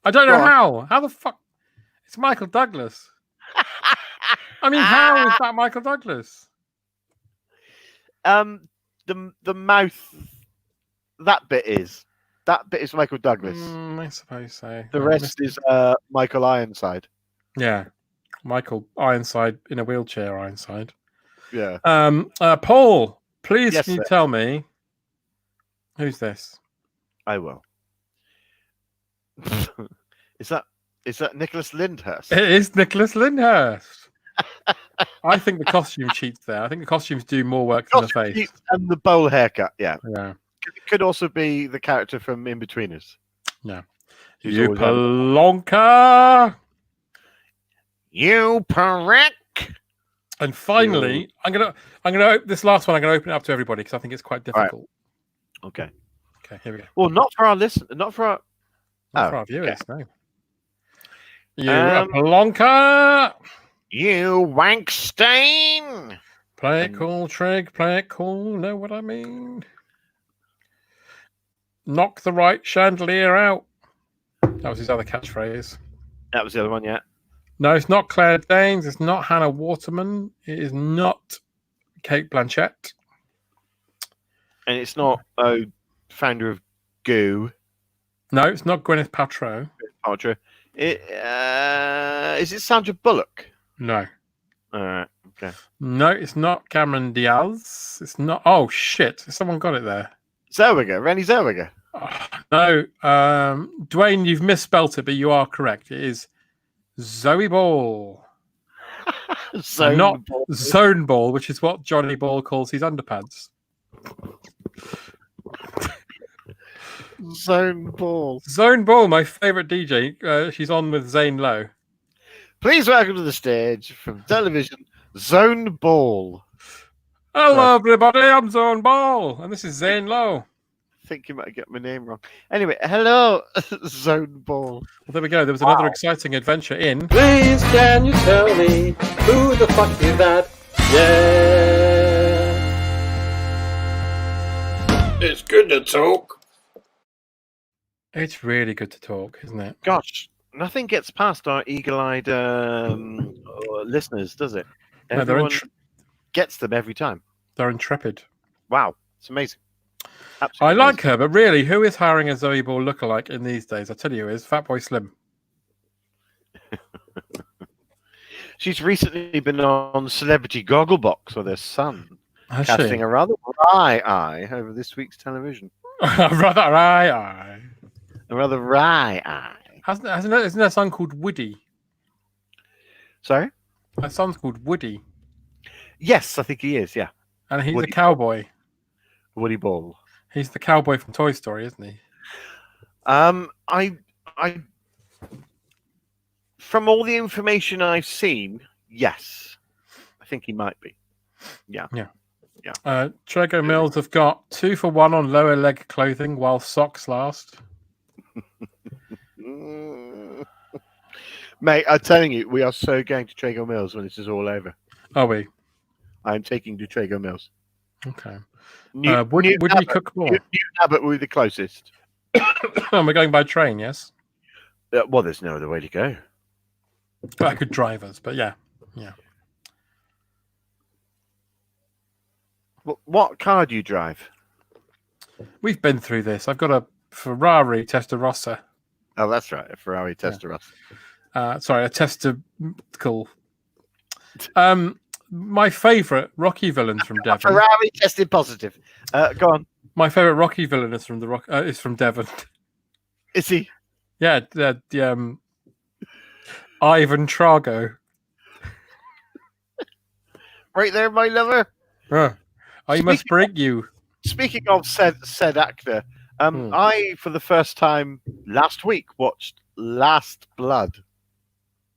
I don't know Go on. how. How the fuck? It's Michael Douglas. I mean, how is that Michael Douglas? The mouth, that bit is Michael Douglas. I suppose so. The rest is Michael Ironside. Yeah. Michael Ironside in a wheelchair, Ironside. Yeah. Paul, please Yes, can you sir. tell me who's this? I will. Is that Nicholas Lyndhurst? It is Nicholas Lyndhurst. I think the costume cheats there. I think the costumes do more work than the face. And the bowl haircut, yeah. Yeah. It could also be the character from In-Betweeners. Yeah. Who's You always pelonka. You prick. And finally, I'm gonna this last one. I'm gonna open it up to everybody because I think it's quite difficult. Okay. Okay, here we go. Well, not for our not for our. Not for our viewers, no. You Um, pelonka. You wank stain. Play it cool, Trig. Play it cool. Know what I mean? Knock the right chandelier out. That was his other catchphrase. That was the other one, yeah. No, it's not Claire Danes. It's not Hannah Waterman. It is not Kate Blanchett. And it's not founder of Goo. No, it's not Gwyneth Paltrow. Paltrow. Is it Sandra Bullock? No. All right. Okay. No, it's not Cameron Diaz. It's not. Oh, shit. Someone got it there. Zellweger. Rennie Zellweger. Oh, no. Dwayne, you've misspelt it, but you are correct. It is Zoe Ball. Not Zone Ball, which is what Johnny Ball calls his underpants. Zone Ball. Zone Ball, my favourite DJ. She's on with Zane Lowe. Please welcome to the stage from television, Zone Ball. Hello, everybody. I'm Zone Ball, and this is Zane Lowe. I think you might get my name wrong. Anyway, hello, Zone Ball. Well, there we go. There was another exciting adventure in. Please can you tell me who the fuck is that? Yeah. It's good to talk. It's really good to talk, isn't it? Gosh, nothing gets past our eagle-eyed listeners, does it? No, Everyone gets them every time. They're intrepid. Wow, it's amazing. I Absolutely like her, but really, who is hiring a Zoe Ball lookalike in these days? I tell you, who is Fatboy Slim. She's recently been on Celebrity Gogglebox with her son, Has casting she? a rather wry eye over this week's television. Rather, aye. A rather wry eye. Isn't there a song called Woody? Sorry? A song's called Woody, Yes, I think he is, yeah. and he's Woody. a cowboy. Woody Ball. He's the cowboy from Toy Story, isn't he? I from all the information I've seen, yes. I think he might be. Yeah. Trago Mills have got 2 for 1 on lower leg clothing while socks last. Mate, I'm telling you, we are so going to Trago Mills when this is all over. Are we? I'm taking to Trago Mills. Okay. Would Would we cook more? New Abbott will be the closest. And we're going by train, yes? Well, there's no other way to go. I could drive us, but yeah. What car do you drive? We've been through this. I've got a Ferrari Testarossa. Oh, that's right, a Ferrari Testarossa. Sorry, a testicle. My favourite Rocky villains from Devon. Ferrari tested positive. Go on. My favourite Rocky villain is from is from Devon. Is he? Yeah, Ivan Trago. Right there, my lover. I must break you. Speaking of said actor, I, for the first time last week, watched Last Blood.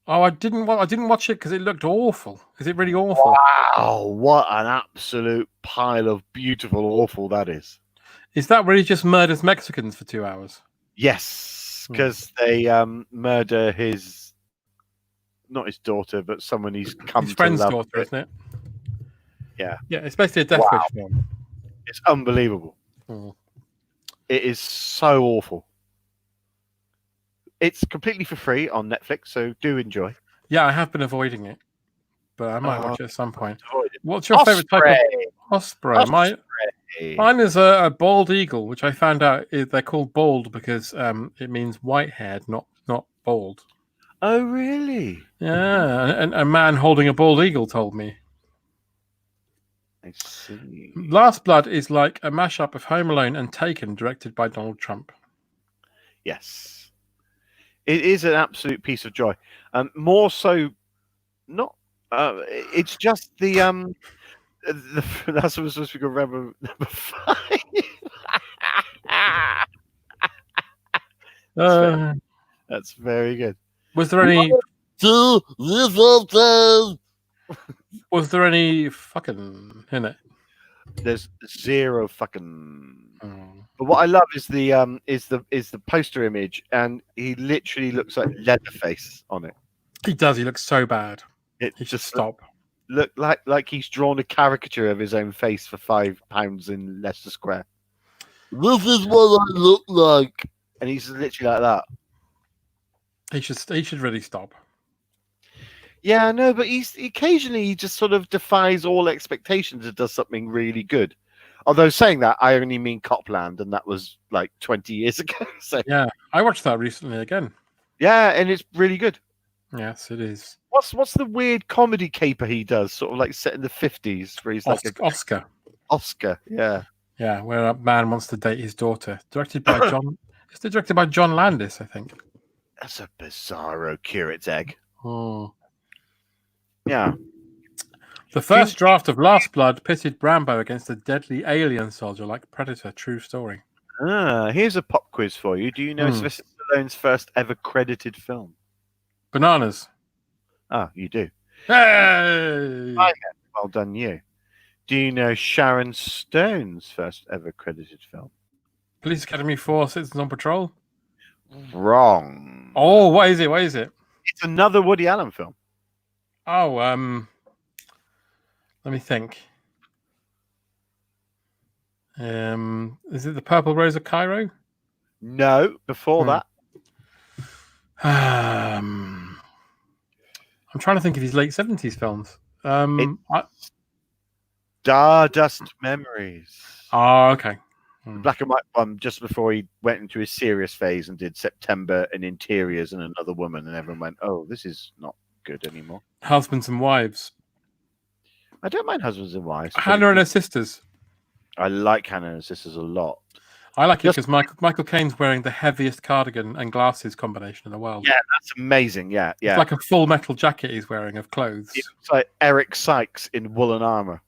Oh, I didn't watch it because it looked awful. Is it really awful? Wow, what an absolute pile of beautiful awful that is. Is that where he just murders Mexicans for 2 hours? Yes, because they murder not his daughter, but someone he's come His to friend's love. daughter, isn't it? Yeah. Yeah, it's basically a Death Wish film. It's unbelievable. Mm. It is so awful. It's completely for free on Netflix, so do enjoy. Yeah, I have been avoiding it, but I might watch it at some point. Avoid it. What's your favorite type of osprey? Osprey. Mine is a bald eagle, which I found out they're called bald because it means white-haired, not bald. Oh, really? Yeah, and a man holding a bald eagle told me. I see. Last Blood is like a mashup of Home Alone and Taken, directed by Donald Trump. Yes. It is an absolute piece of joy. More so, not. It's just the that's what was supposed to be number 5. That's very good. Was there any? Was there any fucking in it? There's zero fucking. But what I love is the poster image, and he literally looks like Leatherface on it. He does. He looks so bad. He should stop. Look like he's drawn a caricature of his own face for £5 in Leicester Square. This is what I look like, and he's literally like that. He should really stop. Yeah, no, but he just sort of defies all expectations and does something really good. Although saying that, I only mean Copland, and that was like 20 years ago. So yeah, I watched that recently again. Yeah, and it's really good. Yes, it is. What's the weird comedy caper he does, sort of like set in the 50s, where he's like Oscar. Oscar, yeah. Yeah, where a man wants to date his daughter. Directed by John. It's directed by John Landis, I think. That's a bizarro curate's egg. Oh. Yeah. The first draft of Last Blood pitted Rambo against a deadly alien soldier like Predator. True story. Here's a pop quiz for you. Do you know Sylvester Stallone's first ever credited film? Bananas. Ah, you do. Hey! Well done, you. Do you know Sharon Stone's first ever credited film? Police Academy 4, Citizens on Patrol? Wrong. Oh, what is it? What is it? It's another Woody Allen film. Oh, let me think. Is it The Purple Rose of Cairo? No, before that. I'm trying to think of his late 70s films. Stardust Memories. Oh, okay. Black and white one, just before he went into his serious phase and did September and Interiors and Another Woman, and everyone went, "Oh, this is not good anymore." Husbands and Wives. I don't mind Husbands and Wives. Hannah and Her Sisters. I like Hannah and Her Sisters a lot. I like it because Michael Caine's wearing the heaviest cardigan and glasses combination in the world. Yeah, that's amazing. Yeah. It's like a full metal jacket he's wearing of clothes. It's like Eric Sykes in woolen armor.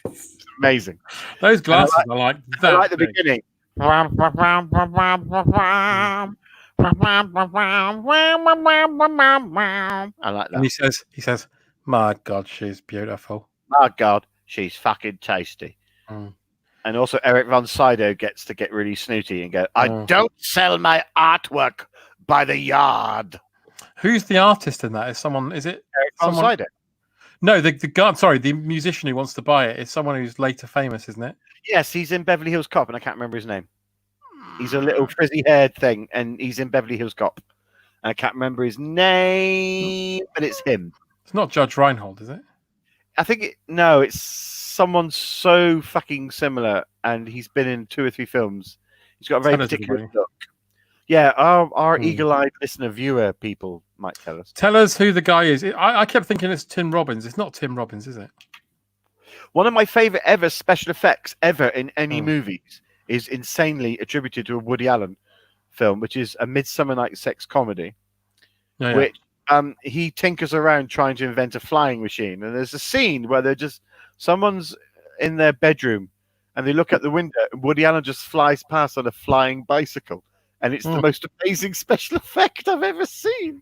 It's amazing. Those glasses are like that. I like the beginning. I like that. And he says, "My God, she's beautiful. My God, she's fucking tasty." And also Eric Von Sydow gets to get really snooty and go, "I don't sell my artwork by the yard." Who's the artist in that? Is it Eric Von Sydow? No, the musician who wants to buy it is someone who's later famous, isn't it? Yes, he's in Beverly Hills Cop, and I can't remember his name. He's a little frizzy-haired thing, and he's in Beverly Hills Cop. And I can't remember his name, but it's him. It's not Judge Reinhold, is it? I think it's someone so fucking similar, and he's been in 2 or 3 films. He's got a very particular look. Yeah, our eagle-eyed listener, viewer people might tell us. Tell us who the guy is. I kept thinking it's Tim Robbins. It's not Tim Robbins, is it? One of my favorite ever special effects ever in any movies is insanely attributed to a Woody Allen film, which is A Midsummer Night's Sex Comedy, which he tinkers around trying to invent a flying machine. And there's a scene where someone's in their bedroom and they look out the window and Woody Allen just flies past on a flying bicycle. And it's the most amazing special effect I've ever seen.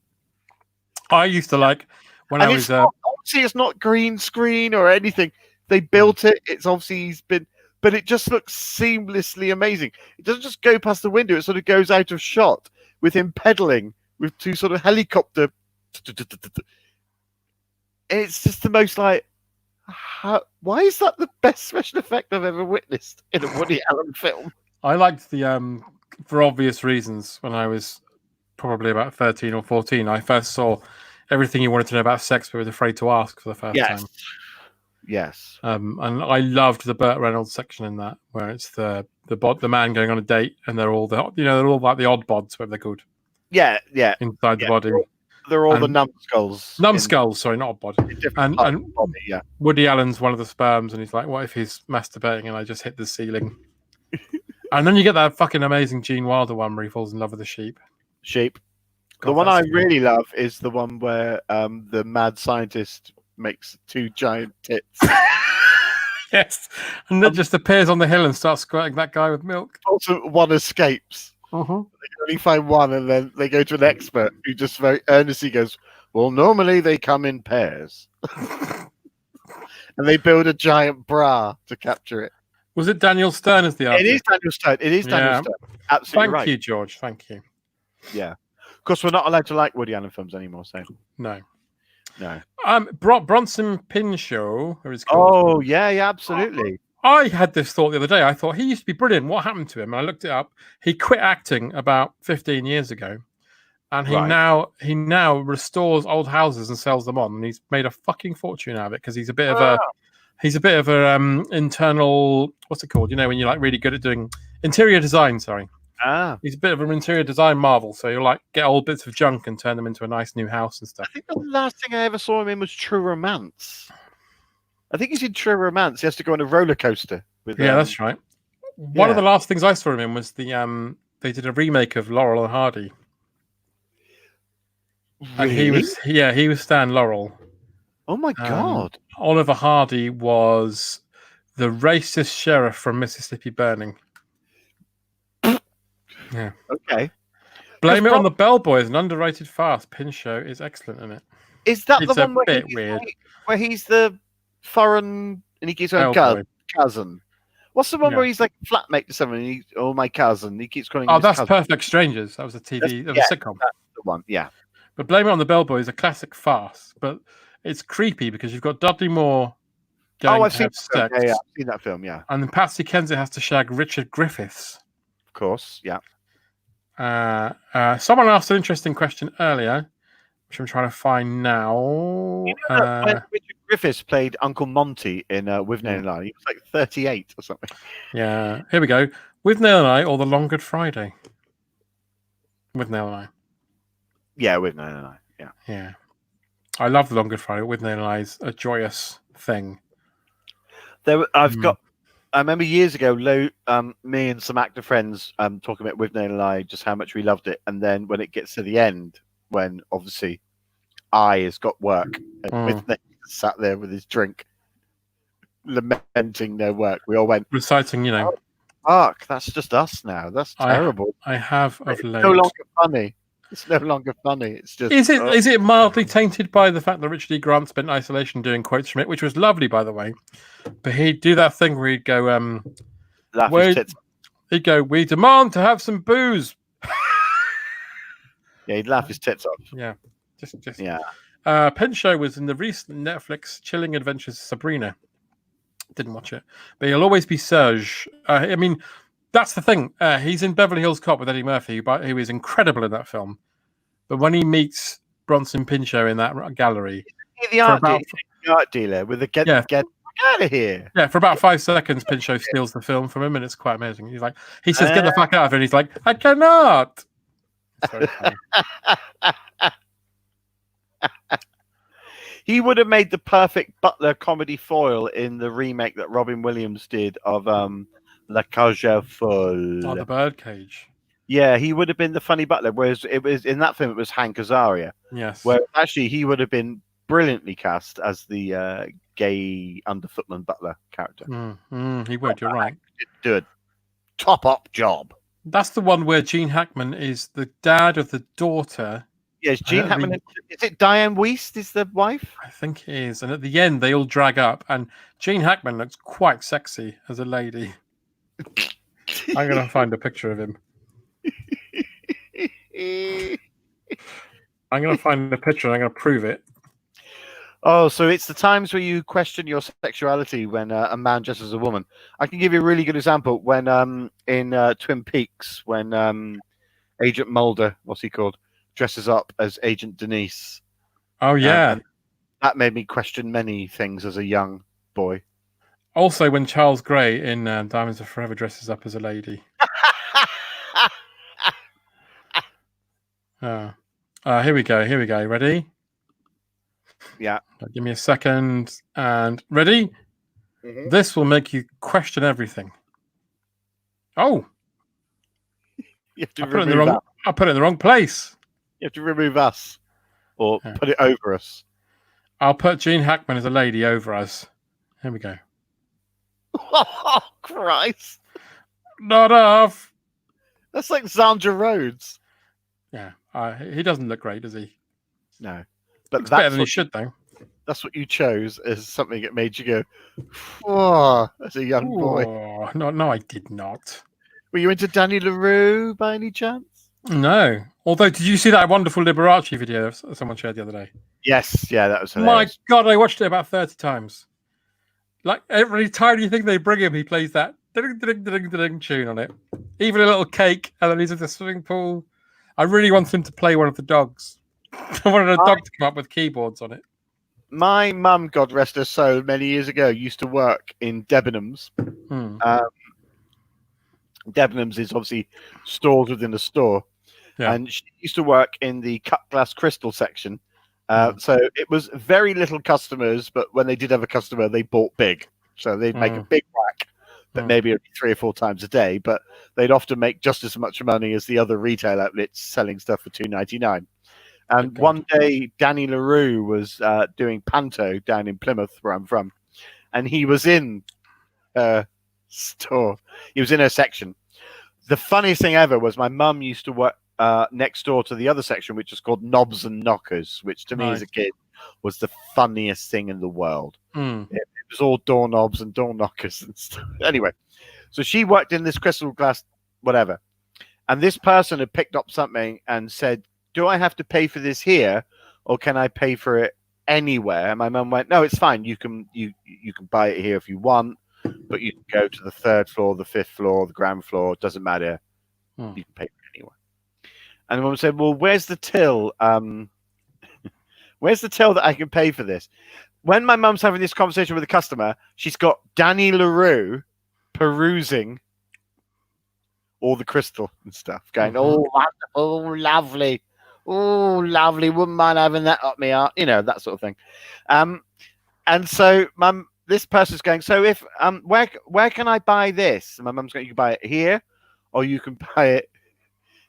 I used to like when And I it's was. obviously it's not green screen or anything. They built it. It's obviously he's been, but it just looks seamlessly amazing. It doesn't just go past the window. It sort of goes out of shot with him pedaling with two sort of helicopter. It's just the most like. Why is that the best special effect I've ever witnessed in a Woody Allen film? I liked the for obvious reasons when I was probably about 13 or 14. I first saw everything you wanted to know about sex but was afraid to ask for the first time. Yes. And I loved the Burt Reynolds section in that, where it's the man going on a date, and they're all they're all like the odd bods, whatever they're called. Yeah. Inside the body. They're all the numbskulls. Numbskulls, sorry, not odd body. And body, yeah. Woody Allen's one of the sperms, and he's like, "What if he's masturbating and I just hit the ceiling?" And then you get that fucking amazing Gene Wilder one where he falls in love with a sheep. Sheep. God, the one I really love is the one where the mad scientist makes two giant tits. Yes, and it just appears on the hill and starts squirting that guy with milk. Also, one escapes. They can only find one, and then they go to an expert who just very earnestly goes, "Well, normally they come in pairs," and they build a giant bra to capture it. Was it Daniel Stern as the artist? It is Daniel Stern. It is Daniel Stern. Absolutely right. Thank you, George. Thank you. Yeah. Of course, we're not allowed to like Woody Allen films anymore, so no. Bronson Pinchot, or is called. Oh, yeah, absolutely. I had this thought the other day. I thought he used to be brilliant. What happened to him? And I looked it up. He quit acting about 15 years ago, and he now restores old houses and sells them on. And he's made a fucking fortune out of it because he's a bit of a internal, what's it called? You know, when you're like really good at doing interior design. Sorry. He's a bit of an interior design marvel. So you'll like get old bits of junk and turn them into a nice new house and stuff. I think the last thing I ever saw him in was True Romance. I think he's in True Romance. He has to go on a roller coaster with. Yeah, that's right. One of the last things I saw him in was the they did a remake of Laurel and Hardy. Really? And he was Stan Laurel. Oh my God! Oliver Hardy was the racist sheriff from Mississippi Burning. Yeah. Okay. Blame It on the Bellboys, an underrated farce. Pinchot is excellent in it. Is that it's the one where he's the foreign and he keeps going cousin? What's the one where he's like flatmate to someone? And my cousin. He keeps calling. Oh, that's cousin. Perfect Strangers. That was a TV. That was a sitcom. That's the one. Yeah. But Blame It on the Bellboys is a classic farce, but it's creepy because you've got Dudley Moore going to have sex. Yeah, I've seen that film. Yeah. And then Patsy Kensit has to shag Richard Griffiths. Of course. Yeah. Someone asked an interesting question earlier, which I'm trying to find now. You know when Richard Griffiths played Uncle Monty in With Nail and I, he was like 38 or something. Yeah, here we go. With Nail and I, or The Long Good Friday. With Nail and I. Yeah, With Nail and I. Yeah. Yeah. I love The Long Good Friday. With Nail and I is a joyous thing. I remember years ago, me and some actor friends talking about With Nail and I, just how much we loved it. And then when it gets to the end, when obviously I has got work, and With Nail sat there with his drink, lamenting their work, we all went reciting, you know. Fuck, that's just us now. That's terrible. I have of late. It's no longer funny. It's no longer funny. It's just. Is it mildly tainted by the fact that Richard E. Grant spent isolation doing quotes from it, which was lovely, by the way. But he'd do that thing where he'd go, laugh his tits. He'd go, "We demand to have some booze." Yeah, he'd laugh his tits off. Yeah, just yeah. Pinchot was in the recent Netflix Chilling Adventures of Sabrina. Didn't watch it, but he'll always be Serge. I mean, that's the thing. He's in Beverly Hills Cop with Eddie Murphy, who is incredible in that film. But when he meets Bronson Pinchot in that gallery, the art dealer with the get out of here. Yeah, for about 5 seconds, Pinchot steals the film from him, and it's quite amazing. He says, "Get the fuck out of here!" And he's like, "I cannot." So he would have made the perfect butler comedy foil in the remake that Robin Williams did of La Cage aux Folles. Oh, the Birdcage. Yeah, he would have been the funny butler, whereas it was in that film it was Hank Azaria. Yes. Where actually he would have been brilliantly cast as the gay underfootman butler character. He would, you're right. Do a top-up job. That's the one where Gene Hackman is the dad of the daughter Yes, Gene Hackman. Is it Diane Wiest? Is the wife? I think it is. And at the end, they all drag up, and Gene Hackman looks quite sexy as a lady. I'm going to find a picture of him. I'm going to find a picture and I'm going to prove it. Oh, so it's the times where you question your sexuality when a man dresses as a woman. I can give you a really good example when in Twin Peaks when Agent Mulder, what's he called, dresses up as Agent Denise. Oh, yeah. And that made me question many things as a young boy. Also, when Charles Gray in Diamonds Are Forever dresses up as a lady. Here we go. Ready? Yeah. Give me a second. And ready? Mm-hmm. This will make you question everything. Oh! You have to I put it in the wrong place. You have to remove us. Or put it over us. I'll put Gene Hackman as a lady over us. Here we go. Oh, Christ. Not off. That's like Sandra Rhodes. Yeah. He doesn't look great, does he? No. But Looks that's better than he should, though. That's what you chose as something that made you go, oh, as a young boy. No, I did not. Were you into Danny LaRue by any chance? No. Although, did you see that wonderful Liberace video someone shared the other day? Yes. Yeah, that was My hilarious. God, I watched it about 30 times. Like, every tiny thing they bring him, he plays that ding tune on it. Even a little cake, and then he's in the swimming pool. I really want him to play one of the dogs. I wanted a dog to come up with keyboards on it. My mum, God rest her soul, many years ago, used to work in Debenhams. Debenhams is obviously stores within a store. Yeah. And she used to work in the cut glass crystal section. So it was very little customers, but when they did have a customer, they bought big. So they'd make a big whack, but maybe 3 or 4 times a day. But they'd often make just as much money as the other retail outlets selling stuff for $2.99. And one day, Danny LaRue was doing panto down in Plymouth, where I'm from, and he was in her store. He was in her section. The funniest thing ever was my mum used to work next door to the other section, which was called Knobs and Knockers, which to me as a kid was the funniest thing in the world. It was all doorknobs and door knockers and stuff. Anyway, so she worked in this crystal glass, whatever. And this person had picked up something and said, do I have to pay for this here, or can I pay for it anywhere? And my mum went, no, it's fine. You can buy it here if you want, but you can go to the 3rd floor, the 5th floor, the ground floor. It doesn't matter. You can pay for it anywhere. And the mum said, well, where's the till? Where's the till that I can pay for this? When my mum's having this conversation with the customer, she's got Danny LaRue perusing all the crystal and stuff, going, oh, wonderful, lovely. Oh, lovely. Wouldn't mind having that up me out, that sort of thing. And so this person's going, so if where can I buy this? And my mum's going, you can buy it here, or you can buy it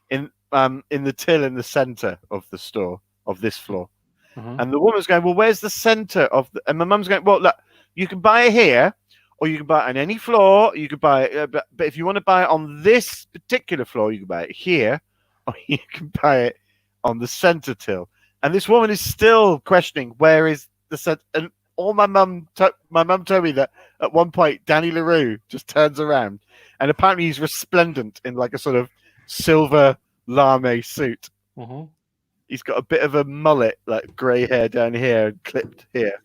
in the till in the center of the store of this floor. And the woman's going, well, where's the center of the? And my mum's going, well, look, you can buy it here, or you can buy it on any floor. You can buy it, but if you want to buy it on this particular floor, you can buy it here, or you can buy it on the center till. And this woman is still questioning where is the center. And all my mum told me that at one point Danny LaRue just turns around, and apparently he's resplendent in like a sort of silver lame suit. He's got a bit of a mullet, like grey hair down here and clipped here.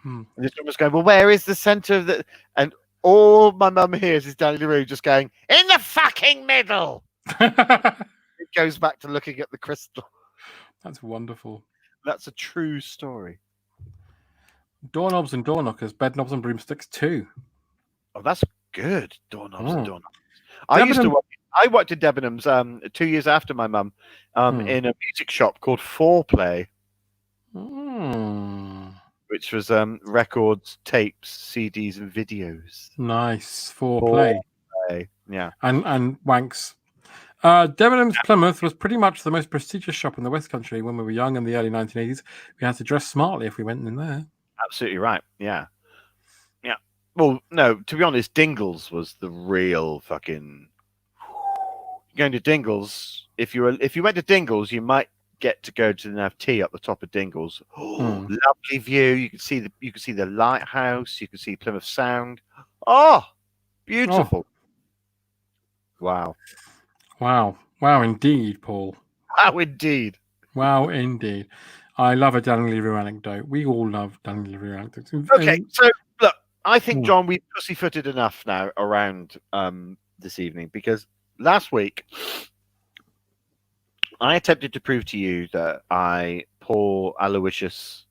And this woman's going, well, where is the center of the? And all my mum hears is Danny LaRue just going, in the fucking middle. It goes back to looking at the crystal. That's wonderful. That's a true story. Doorknobs and door knockers, bed knobs and broomsticks too. Oh, that's good. Doorknobs and door knockers. I worked in Debenhams 2 years after my mum in a music shop called Foreplay, which was records, tapes, CDs, and videos. Nice. Foreplay. Yeah. And wanks. Debenhams Plymouth was pretty much the most prestigious shop in the West Country when we were young in the early 1980s. We had to dress smartly if we went in there. Absolutely right. Yeah. Yeah. Well, no, to be honest, Dingles was the real fucking... Going to Dingles, if you went to Dingles, you might get to go to have tea up the top of Dingles. Oh, lovely view. You can see the lighthouse. You can see Plymouth Sound. Oh, beautiful. Wow. Wow, indeed, Paul. Wow, indeed. Wow, indeed. I love a Danny Leroux anecdote. We all love Danny Leroux anecdotes. Okay, so look, I think, John, we've pussyfooted enough now around this evening, because last week I attempted to prove to you that poor Aloysius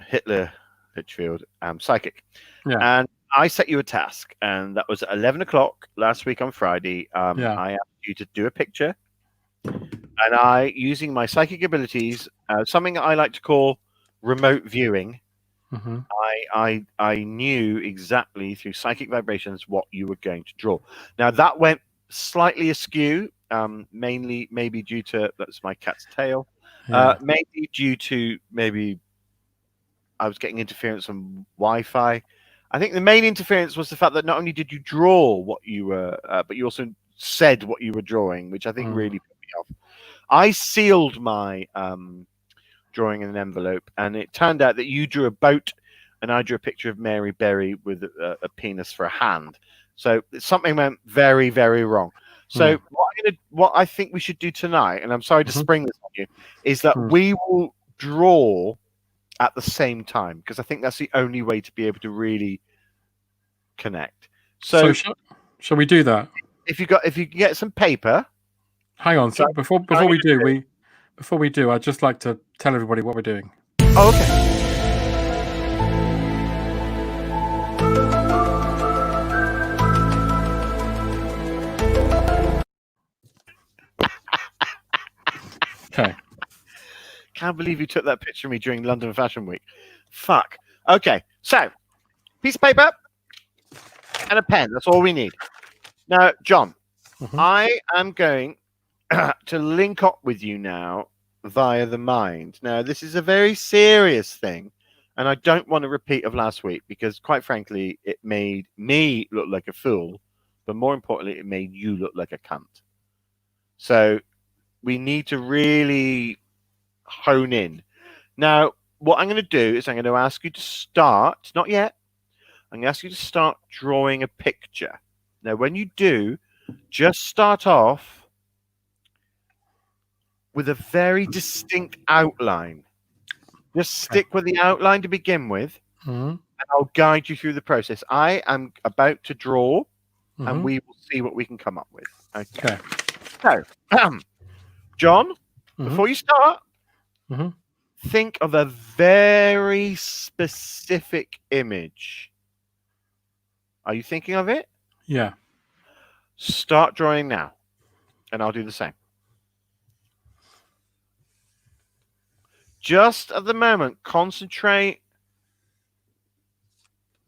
Hitler Litchfield, psychic. Yeah. And I set you a task, and that was at 11 o'clock last week on Friday. I asked you to do a picture, and I, using my psychic abilities, something I like to call remote viewing, I knew exactly through psychic vibrations what you were going to draw. Now, that went slightly askew, mainly maybe due to, that's my cat's tail, maybe due to maybe I was getting interference from Wi-Fi. I think the main interference was the fact that not only did you draw what you were, but you also said what you were drawing, which I think really put me off. I sealed my drawing in an envelope, and it turned out that you drew a boat, and I drew a picture of Mary Berry with a penis for a hand. So something went very, very wrong. So what I think we should do tonight, and I'm sorry to spring this on you, is that we will draw at the same time, because I think that's the only way to be able to really connect. So shall we do that? If you can get some paper. Hang on. So before we do, I'd just like to tell everybody what we're doing. Oh, okay. Okay. Can't believe you took that picture of me during London Fashion Week. Fuck. Okay, so piece of paper and a pen. That's all we need. Now, John, I am going to link up with you now via the mind. Now, this is a very serious thing, and I don't want a repeat of last week, because, quite frankly, it made me look like a fool, but more importantly, it made you look like a cunt. So we need to really hone in. Now, what I'm going to do is I'm going to ask you to start, not yet, I'm going to ask you to start drawing a picture. Now, when you do, just start off with a very distinct outline. Just stick with the outline to begin with, and I'll guide you through the process. I am about to draw, and we will see what we can come up with. Okay. So, John, before you start, think of a very specific image. Are you thinking of it? Yeah. Start drawing now, and I'll do the same. Just at the moment, concentrate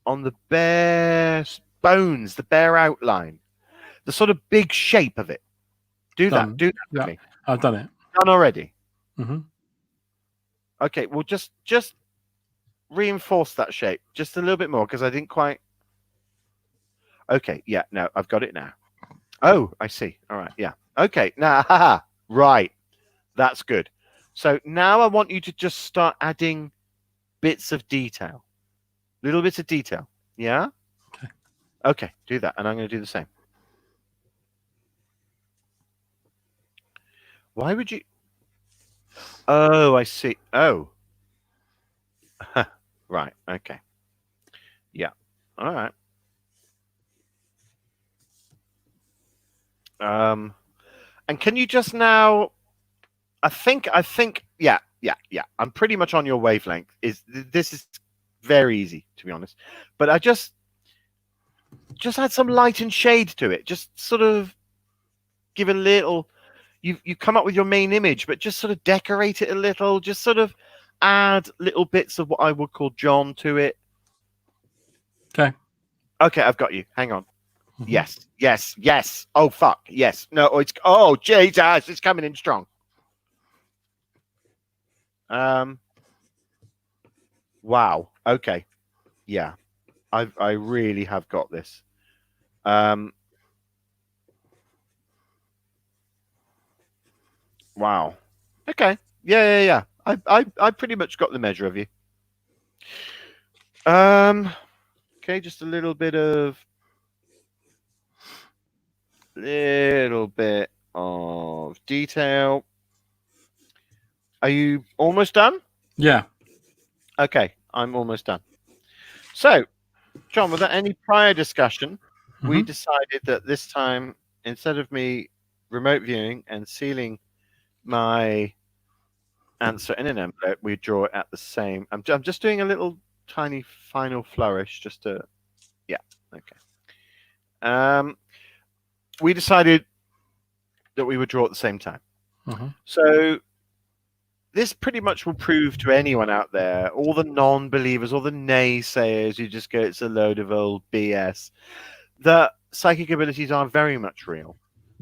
on the bare bones, the bare outline, the sort of big shape of it. Do that. Do that for me. I've done it. Done already? Okay, well, just reinforce that shape just a little bit more, because I didn't quite... Okay, yeah, no, I've got it now. Oh, I see. All right, yeah. Okay, now, right. That's good. So now I want you to just start adding bits of detail. Little bits of detail. Yeah? Okay, do that, and I'm going to do the same. Why would you... Oh, I see. Oh. Right, okay. Yeah. All right. And can you just now... I think, yeah. I'm pretty much on your wavelength. This is very easy, to be honest. But I just add some light and shade to it. Just sort of give a little... You come up with your main image, but just sort of decorate it a little. Just sort of add little bits of what I would call John to it. Okay. Okay, I've got you. Hang on. Yes. Oh, fuck. Yes. No, it's... Oh, Jesus. It's coming in strong. Wow. Okay. Yeah. I really have got this. Wow. Okay. Yeah. I pretty much got the measure of you. Okay, just a little bit of detail. Are you almost done? Yeah. Okay, I'm almost done. So, John, without any prior discussion, we decided that this time, instead of me remote viewing and sealing my answer in an envelope, we draw it at the same. I'm just doing a little tiny final flourish, just to, yeah, okay. We decided that we would draw at the same time. So this pretty much will prove to anyone out there, all the non-believers, all the naysayers who just go, it's a load of old BS, that psychic abilities are very much real.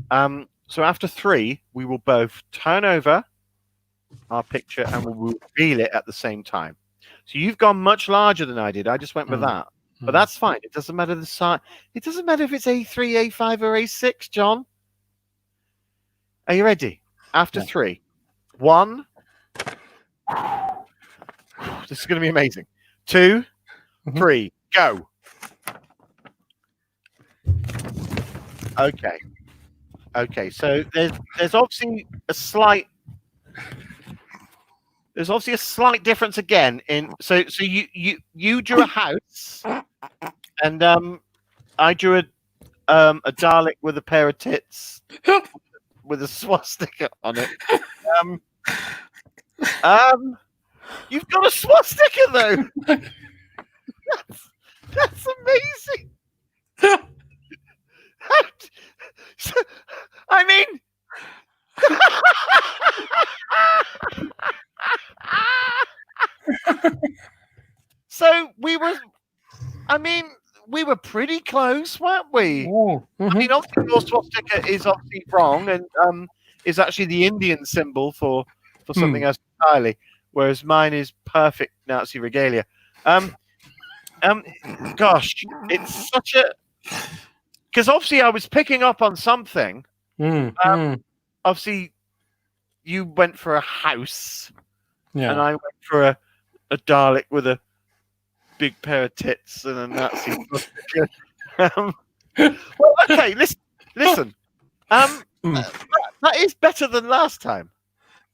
So after 3, we will both turn over our picture and we'll reveal it at the same time. So you've gone much larger than I did. I just went with that. But that's fine. It doesn't matter the size. It doesn't matter if it's A3, A5, or A6, John. Are you ready? After 3. 1. This is going to be amazing. 2, 3, go. Okay. Okay, so there's obviously a slight difference again in so you drew a house and I drew a Dalek with a pair of tits with a swastika on it. You've got a swastika though. That's amazing. I mean, so we were pretty close, weren't we? I mean, obviously your swastika is obviously wrong and is actually the Indian symbol for something else entirely, whereas mine is perfect Nazi regalia. Gosh, it's such a, because obviously I was picking up on something. Obviously, you went for a house, and I went for a Dalek with a big pair of tits and a Nazi. Well, okay, listen. That is better than last time.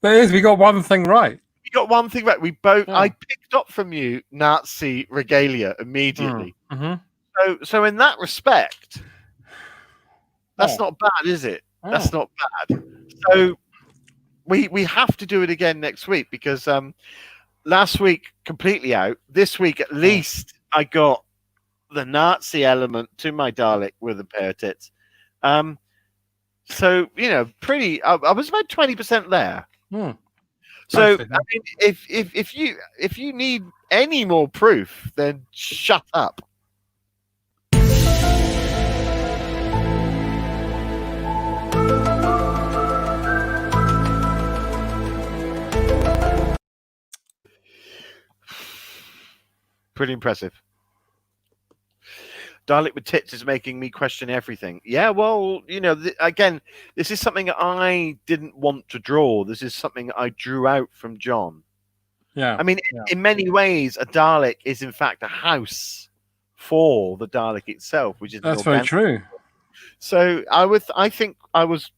That is. We got one thing right. We got one thing right. We both. I picked up from you Nazi regalia immediately. So in that respect, that's not bad, is it? That's not bad. So we have to do it again next week because last week completely out. This week at least I got the Nazi element to my Dalek with a pair of tits. So pretty. I was about 20% there. So I mean, if you need any more proof, then shut up. Pretty impressive. Dalek with tits is making me question everything. Yeah, well, again, this is something I didn't want to draw. This is something I drew out from John. Yeah. I mean, in many ways, a Dalek is in fact a house for the Dalek itself, which is that's very true. So I think I was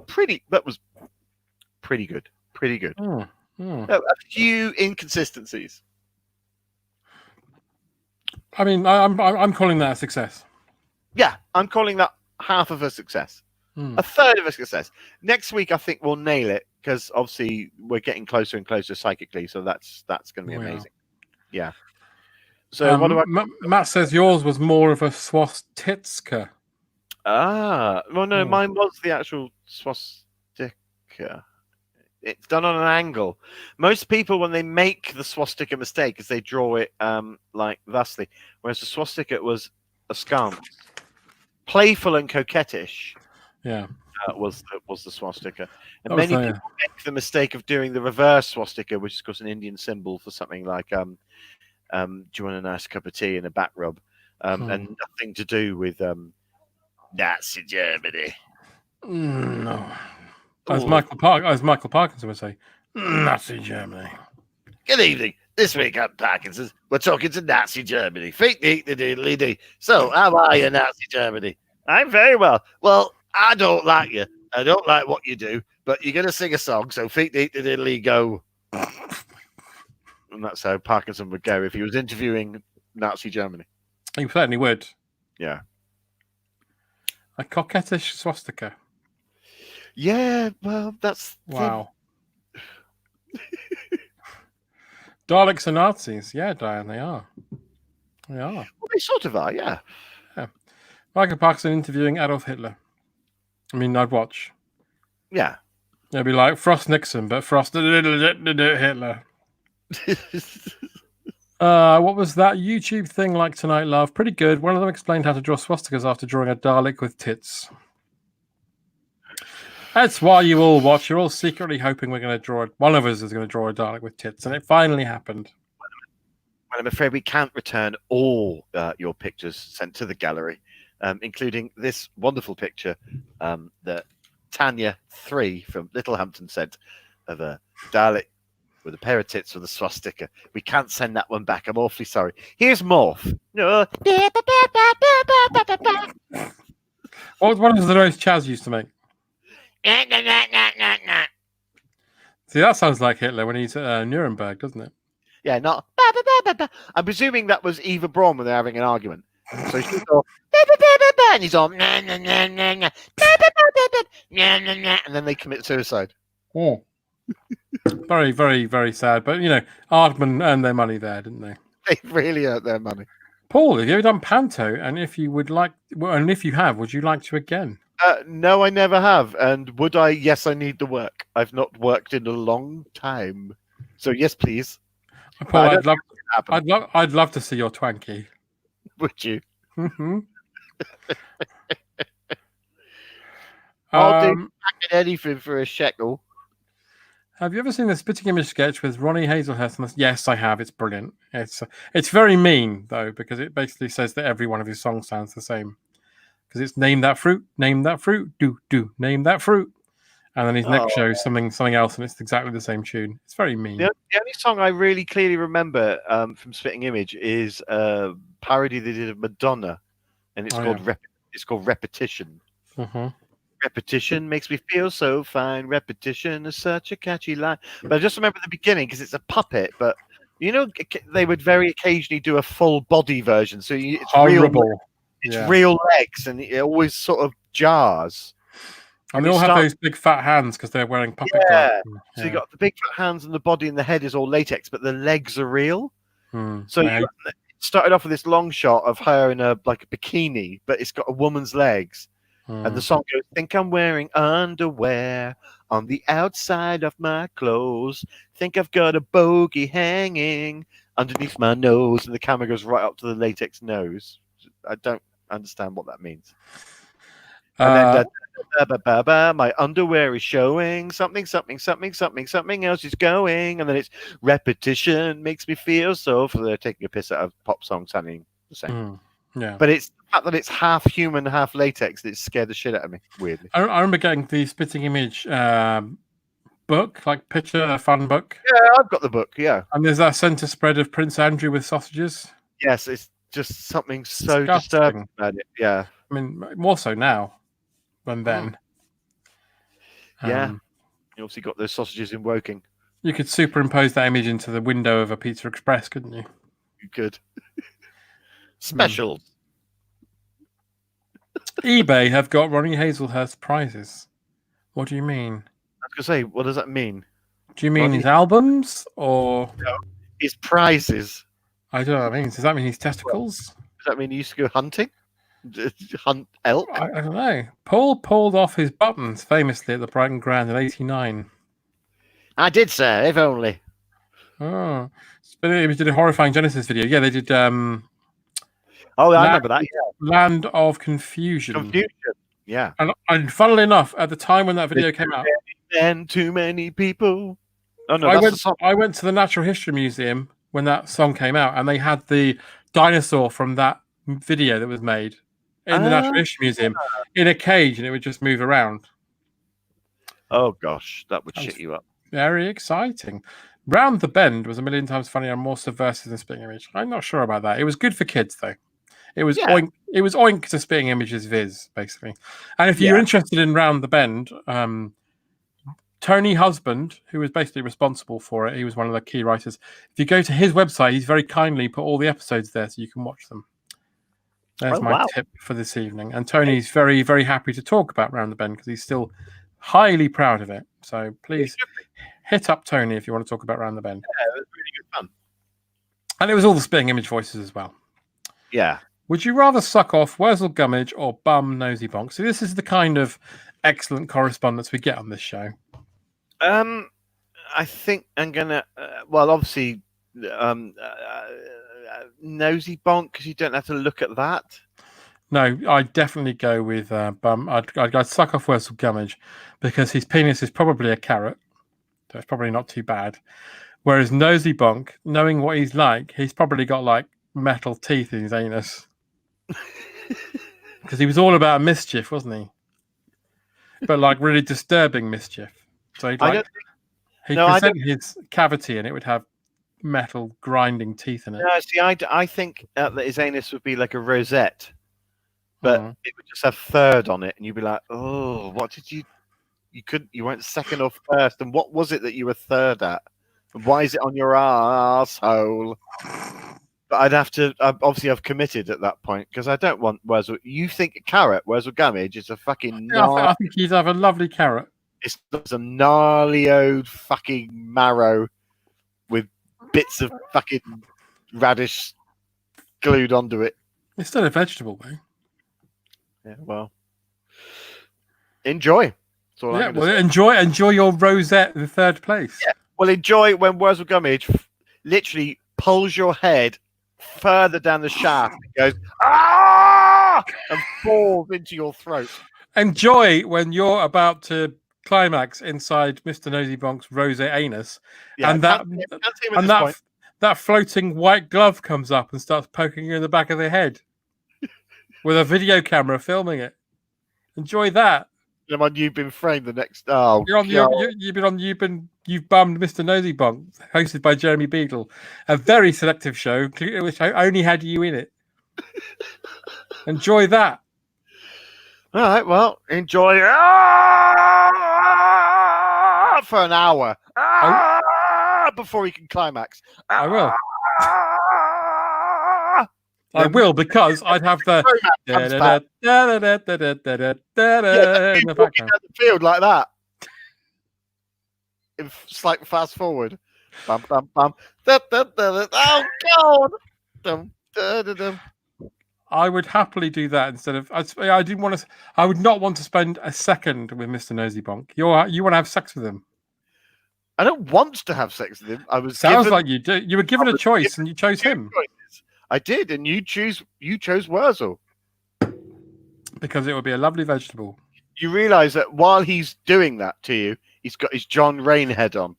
pretty. That was pretty good. Pretty good. A few inconsistencies. I mean, I'm calling that a success. Yeah, I'm calling that half of a success. A third of a success. Next week, I think we'll nail it because obviously we're getting closer and closer psychically. So that's going to be amazing. Yeah. So what do I? Matt says yours was more of a swastika. Well, no, mine was the actual swastika. It's done on an angle. Most people, when they make the swastika mistake, is they draw it like thusly, whereas the swastika was askance, playful and coquettish. Yeah, was the swastika, and many people make the mistake of doing the reverse swastika, which is of course an Indian symbol for something like do you want a nice cup of tea and a back rub, and nothing to do with Nazi Germany. No. As Oh. Michael Parkinson would say, Nazi Germany. Good evening. This week on Parkinson's, we're talking to Nazi Germany. Feet. So, how are you, Nazi Germany? I'm very well. Well, I don't like you. I don't like what you do, but you're going to sing a song, so feet go. And that's how Parkinson would go if he was interviewing Nazi Germany. He certainly would. Yeah. A coquettish swastika. Yeah, well, that's... Wow. Daleks are Nazis. Yeah, Diane, they are. They are. Well, they sort of are, yeah. Michael Parkinson interviewing Adolf Hitler. I mean, I'd watch. Yeah. It'd be like Frost Nixon, but Frost Hitler. What was that YouTube thing like tonight, love? Pretty good. One of them explained how to draw swastikas after drawing a Dalek with tits. That's why you all watch. You're all secretly hoping we're going to draw. One of us is going to draw a Dalek with tits, and it finally happened. Well, I'm afraid we can't return all your pictures sent to the gallery, including this wonderful picture that Tanya 3 from Littlehampton sent of a Dalek with a pair of tits with a swastika. We can't send that one back. I'm awfully sorry. Here's Morph. What was one of the noise Chaz used to make? See, that sounds like Hitler when he's at Nuremberg, doesn't it? Yeah, not. I'm presuming that was Eva Braun when they're having an argument. So she's all, and he's all, and then they commit suicide. Oh. Very, very, very sad. But, you know, Aardman earned their money there, didn't they? They really earned their money. Paul, have you ever done panto? And if you would like, and if you have, would you like to again? No, I never have. And would I? Yes, I need the work. I've not worked in a long time. So yes, please. Paul, I'd love to see your twanky. Would you? Mm-hmm. I'll do anything for a shekel. Have you ever seen the Spitting Image sketch with Ronnie Hazelhurst? Yes, I have. It's brilliant. It's very mean though, because it basically says that every one of his songs sounds the same. Because it's name that fruit, name that fruit, do name that fruit, and then his next show is something else, and it's exactly the same tune. It's very mean. The only song I really clearly remember from Spitting Image is a parody they did of Madonna, and it's called Repetition. Mm-hmm. Repetition makes me feel so fine. Repetition is such a catchy line. But I just remember the beginning because it's a puppet. But you know, they would very occasionally do a full body version, so it's horrible. Real legs, and it always sort of jars. And they all have those big fat hands because they're wearing puppet clothes. So you got the big fat hands, and the body and the head is all latex, but the legs are real. So you started off with this long shot of her in a bikini, but it's got a woman's legs. And the song goes, think I'm wearing underwear on the outside of my clothes. Think I've got a bogey hanging underneath my nose. And the camera goes right up to the latex nose. I don't understand what that means. And then my underwear is showing something else is going. And then it's repetition makes me feel so. For they're taking a piss out of pop songs sounding the same. Yeah, but it's the fact that it's half human, half latex that scared the shit out of me. Weirdly, I remember getting the Spitting Image book, like picture, a fun book. Yeah, I've got the book. Yeah, and there's that centre spread of Prince Andrew with sausages. Yes, it's just something so disturbing about it. Yeah, I mean, more so now than then. Yeah, you obviously got those sausages in Woking. You could superimpose that image into the window of a Pizza Express, couldn't you? You could. Specials. eBay have got Ronnie Hazelhurst prizes. What do you mean? I was going to say, what does that mean? Do you mean his albums or his prizes? I don't know what that means. Does that mean his testicles? Does that mean he used to go hunting? Hunt elk? I don't know. Paul pulled off his buttons famously at the Brighton Grand in '89. I did, sir. If only. Oh, it did a horrifying Genesis video. Yeah, they did. Oh, I remember that. Yeah. Land of Confusion. Yeah. And funnily enough, at the time when that video came out, and too many people. Oh no, I went to the Natural History Museum when that song came out, and they had the dinosaur from that video that was made in the Natural History Museum in a cage, and it would just move around. Oh gosh, that would shit you up. Very exciting. Round the Bend was a million times funnier and more subversive than Spitting Image. I'm not sure about that. It was good for kids though. It was oink. It was oink to Spitting Image's Viz basically. And if you're interested in Round the Bend, Tony Husband, who was basically responsible for it, he was one of the key writers. If you go to his website, he's very kindly put all the episodes there so you can watch them. There's my tip for this evening. And Tony's very, very happy to talk about Round the Bend because he's still highly proud of it. So please hit up Tony if you want to talk about Round the Bend. Yeah, it was really good fun. And it was all the Spitting Image voices as well. Yeah. Would you rather suck off Wurzel Gummidge or bum Nosy Bonk? So this is the kind of excellent correspondence we get on this show. I think I'm gonna. Well, obviously, Nosy Bonk because you don't have to look at that. No, I'd definitely go with bum. I'd suck off Wurzel Gummidge because his penis is probably a carrot, so it's probably not too bad. Whereas Nosy Bonk, knowing what he's like, he's probably got like metal teeth in his anus. Because he was all about mischief, wasn't he? But like really disturbing mischief. So he'd present his cavity and it would have metal grinding teeth in it. No, see, I think that his anus would be like a rosette, but it would just have third on it, and you'd be like, oh, what did you couldn't, you weren't second or first, and what was it that you were third at? And why is it on your arsehole? But I'd have to, obviously I've committed at that point, because I don't want Wurzel. You think carrot, Wurzel Gummidge is a fucking... I think he'd have a lovely carrot. It's some gnarly old fucking marrow with bits of fucking radish glued onto it. It's still a vegetable, though. Yeah, well, enjoy. Yeah, well, enjoy your rosette in third place. Yeah, well, enjoy when Wurzel Gummidge literally pulls your head further down the shaft and goes and falls into your throat. Enjoy when you're about to climax inside Mr. Nosy Bonk's rosette anus, and that floating white glove comes up and starts poking you in the back of the head with a video camera filming it. Enjoy that. I'm on You've Been Framed the next. Oh, You've bummed Mr. Nosy Bonk, hosted by Jeremy Beadle, a very selective show which only had you in it. Enjoy that. All right, well, enjoy for an hour before he can climax. I will. I will, because I'd have the in the background. The field like that. It's like fast forward. Bum, bum, bum. Oh God! Dum, da, da, dum. I would happily do that instead of. I didn't want to. I would not want to spend a second with Mr. Nosy Bonk. You want to have sex with him? I don't want to have sex with him. Sounds like you do. You were given a choice, and you chose him. I did, and you chose Wurzel because it would be a lovely vegetable. You realise that while he's doing that to you, he's got his John Rain head on.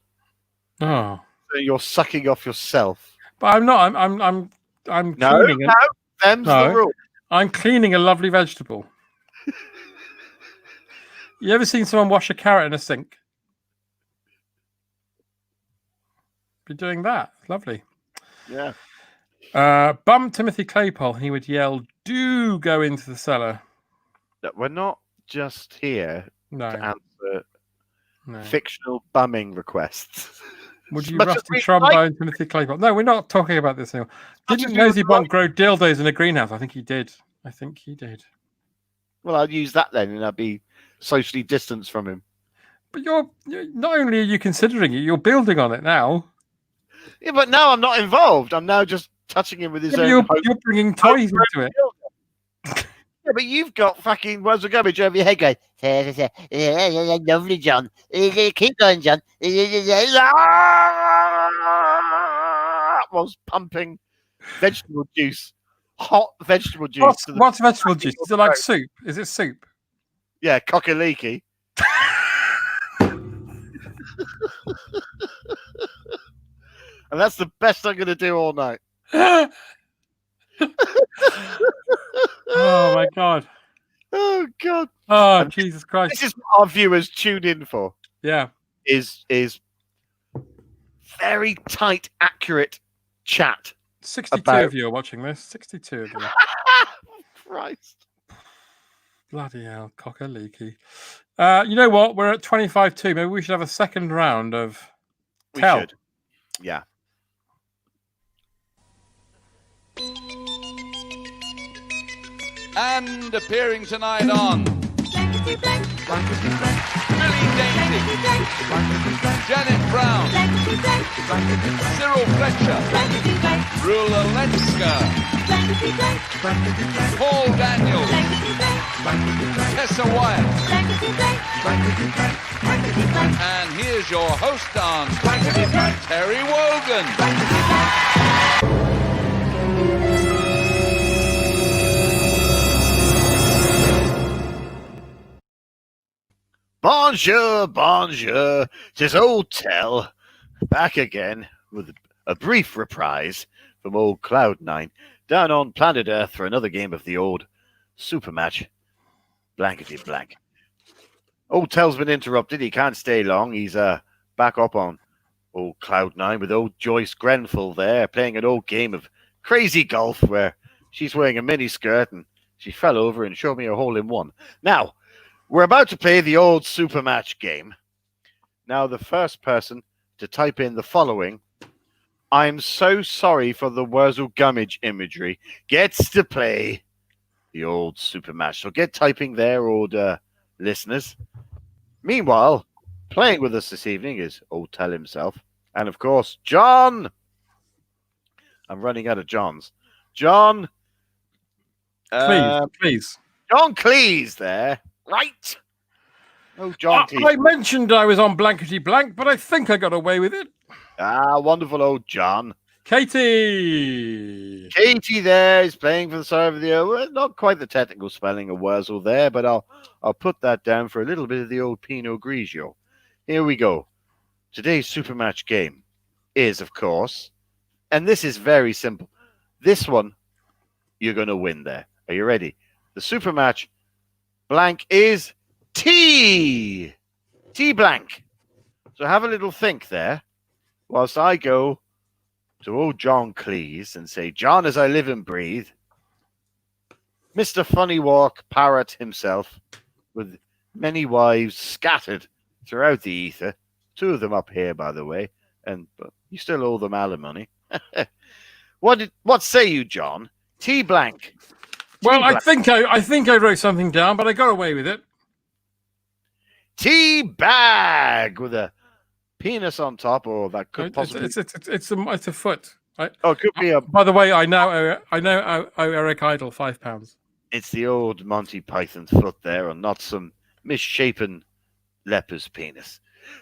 Oh, so you're sucking off yourself. But I'm not. I'm cleaning. Them's the rule. I'm cleaning a lovely vegetable. You ever seen someone wash a carrot in a sink? Be doing that. Lovely. Yeah. Bum Timothy Claypole. He would yell, "Do go into the cellar." We're not just here to answer No. fictional bumming requests. Would you rusty trombone Timothy Claypole? No, we're not talking about this anymore. Didn't Nosy Bonk grow dildos in a greenhouse? I think he did. Well, I'll use that then, and I'll be socially distanced from him. But you're not only are you considering it, you're building on it now. Yeah, but now I'm not involved. I'm now just touching him with his own. You're bringing toys into it. Yeah, but you've got fucking Wurzel Gummidge over your head going, lovely, John. Keep going, John. Was pumping vegetable juice, hot vegetable juice. What's vegetable juice? Is it like soup? Is it soup? Yeah, cockaliki. And that's the best I'm going to do all night. Oh my God. Oh God. Oh Jesus Christ. This is what our viewers tune in for. Yeah. is very tight, accurate chat. 62 About- of you are watching this. 62 of you. Christ. Bloody hell, cock-a-leaky. You know what? We're at 25-2. Maybe we should have a second round of We tell. should. Yeah. And appearing tonight on Blankety blank, blankety blank, Billy Dainty, blankety blank, Janet Brown, blankety blank, blankety blank, Cyril Fletcher, blankety blank, Rula Lenska, blankety blank, blankety blank, Paul Daniels, blankety blank, blankety blank, Tessa Wyatt, blankety blank, blankety blank, blankety blank, and here's your host on blankety blank, Terry Wogan. blankety blank. Bonjour, bonjour. 'Tis old Tell, back again with a brief reprise from old Cloud9 down on planet Earth for another game of the old super match, Blankety Blank. Old Tell's been interrupted. He can't stay long. He's back up on old Cloud9 with old Joyce Grenfell there playing an old game of crazy golf where she's wearing a mini skirt and she fell over and showed me a hole in one. Now, we're about to play the old super match game. Now, the first person to type in the following, I'm so sorry for the Wurzel Gummidge imagery, gets to play the old super match. So get typing there, old listeners. Meanwhile, playing with us this evening is old Tell himself. And of course, John. I'm running out of Johns. John. Please. John Cleese there. Right. Oh, John Cleese. I mentioned I was on Blankety Blank, but I think I got away with it. Ah, wonderful old John. Katie. Katie there is playing for the side of the well, not quite the technical spelling of Wurzel there, but I'll put that down for a little bit of the old Pinot Grigio. Here we go. Today's super match game is, of course, and this is very simple. This one, you're going to win there. Are you ready? The super match blank is T. T blank. So have a little think there whilst I go to old John Cleese and say, John, as I live and breathe, Mr. Funny Walk Parrot himself, with many wives scattered throughout the ether, 2 of them up here, by the way, and you still owe them alimony. What say you, John? T blank. Well, I think I wrote something down, but I got away with it. Tea bag with a penis on top, or that could possibly. It's a foot. Right? Oh, it could be a. By the way, I now owe Eric Idle £5. It's the old Monty Python's foot there, and not some misshapen leper's penis.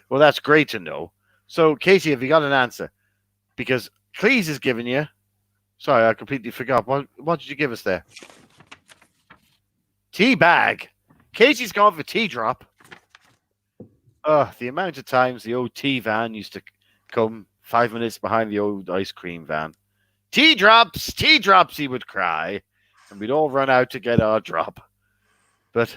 Well, that's great to know. So, Katie, have you got an answer? Because Cleese has given you. Sorry, I completely forgot. What did you give us there? Tea bag. Katie's gone for tea drop. The amount of times the old tea van used to come 5 minutes behind the old ice cream van. Tea drops, he would cry. And we'd all run out to get our drop. But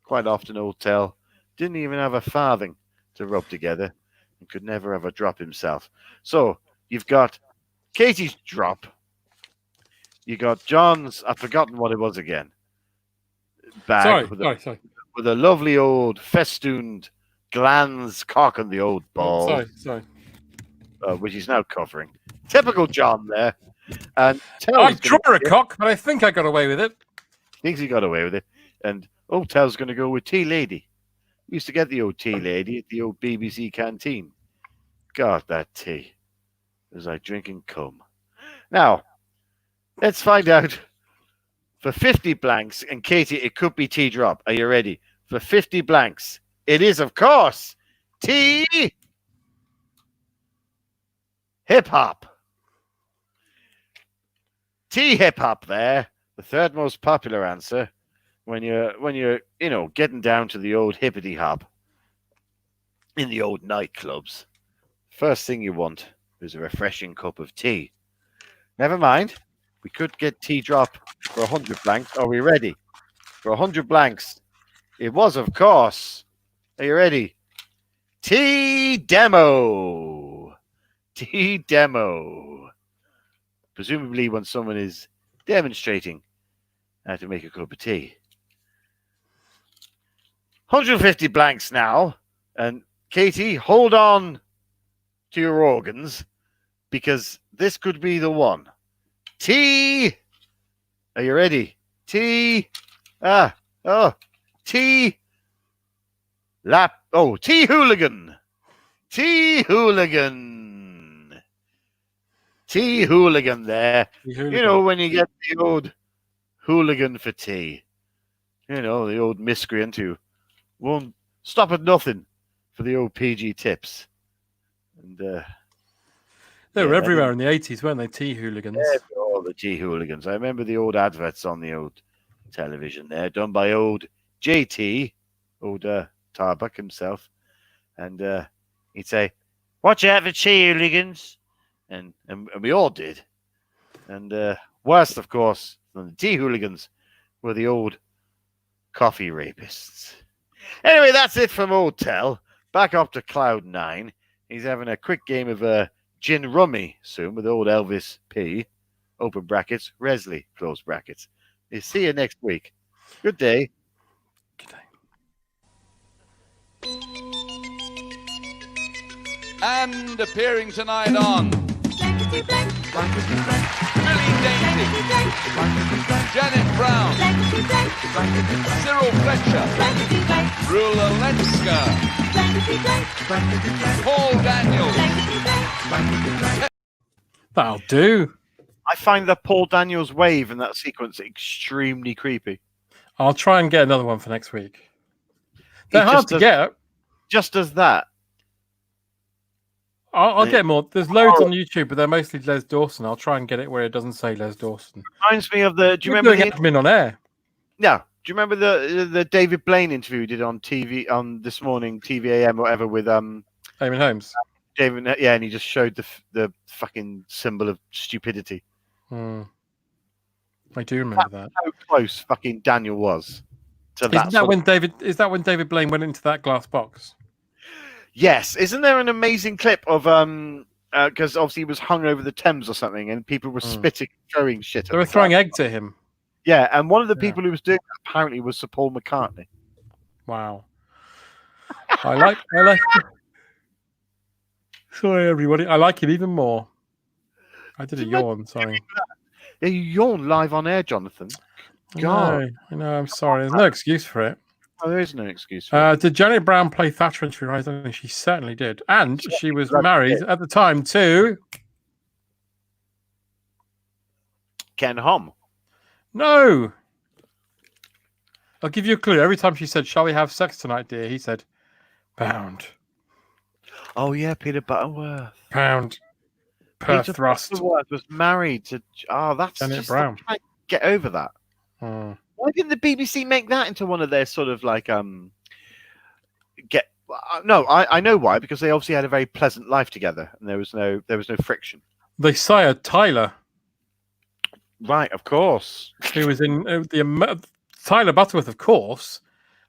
quite often old Tell didn't even have a farthing to rub together and could never have a drop himself. So you've got Katie's drop. You got John's, I've forgotten what it was again. Bag Sorry. with a lovely old festooned glands cock on the old ball. Sorry. Which he's now covering. Typical John there. And I draw a cock, but I think I got away with it. Thinks he got away with it. And old Tell's going to go with Tea Lady. We used to get the old Tea Lady at the old BBC canteen. God, that tea. It was like drinking cum. Now, let's find out. For 50 blanks, and Katie, it could be tea drop. Are you ready? For 50 blanks, it is, of course, tea hip hop. Tea hip hop there, the third most popular answer when you're getting down to the old hippity hop in the old nightclubs. First thing you want is a refreshing cup of tea. Never mind. We could get tea drop for 100 blanks. Are we ready? For 100 blanks. It was, of course. Are you ready? Tea demo. Tea demo. Presumably when someone is demonstrating how to make a cup of tea. 150 blanks now. And Katie, hold on to your organs because this could be the one. Tea. Are you ready? Tea. Tea. Tea hooligan. Tea hooligan. Tea hooligan there. Hooligan. You know, when you get the old hooligan for tea. You know, the old miscreant who won't stop at nothing for the old PG tips. And they were everywhere in the 80s, weren't they? Tea hooligans. All the tea hooligans. I remember the old adverts on the old television there, done by old JT, old Tarbuck himself. And he'd say, "Watch out for tea hooligans." And we all did. And worst, of course, than the tea hooligans were the old coffee rapists. Anyway, that's it from Old Tell. Back up to Cloud 9. He's having a quick game of gin rummy soon with old Elvis P. Open brackets, Resley, close brackets. See you next week. Good day. Good day. And appearing tonight on Blankety blank, blankety blank, Billy Dainty, blankety blank, Janet Brown, blankety blank, Cyril Fletcher, blankety blank, Rula Lenska, blankety blank, blankety blank, Paul Daniels, blankety blank. That'll do. I find the Paul Daniels wave in that sequence extremely creepy. I'll try and get another one for next week. They're hard to get. Just as that. I'll get more. There's loads on YouTube, but they're mostly Les Dawson. I'll try and get it where it doesn't say Les Dawson. Reminds me of the. Do you We're remember doing admin on air? No. Do you remember the David Blaine interview he did on TV on this morning, TVAM or whatever with Eamon Holmes. David? Yeah, and he just showed the fucking symbol of stupidity. I do remember that. How close fucking Daniel was to that. Is that when David Blaine went into that glass box? Yes, isn't there an amazing clip of because obviously he was hung over the Thames or something, and people were spitting, throwing shit. They were throwing eggs at him. Yeah, and one of the people who was doing that apparently was Sir Paul McCartney. Wow. I like. Sorry, everybody. I like him even more. I did a yawn. Sorry. Yeah, you yawn live on air, Jonathan. God. I know. I'm sorry. There's no excuse for it. Oh, there is no excuse for it. Did Janet Brown play Thatcher in True Rise? I think she certainly did. And she was married at the time to... Ken Hom. No! I'll give you a clue. Every time she said, "Shall we have sex tonight, dear?" he said, "Pound." Oh, yeah, Peter Butterworth. Pound. Per Peter thrust. Butterworth was married to... Oh, that's Janet just... Brown. I can't get over that. Why didn't the BBC make that into one of their sort of like No, I know why, because they obviously had a very pleasant life together, and there was no friction. They sired Tyler, Right, of course. who was in Tyler Butterworth, of course,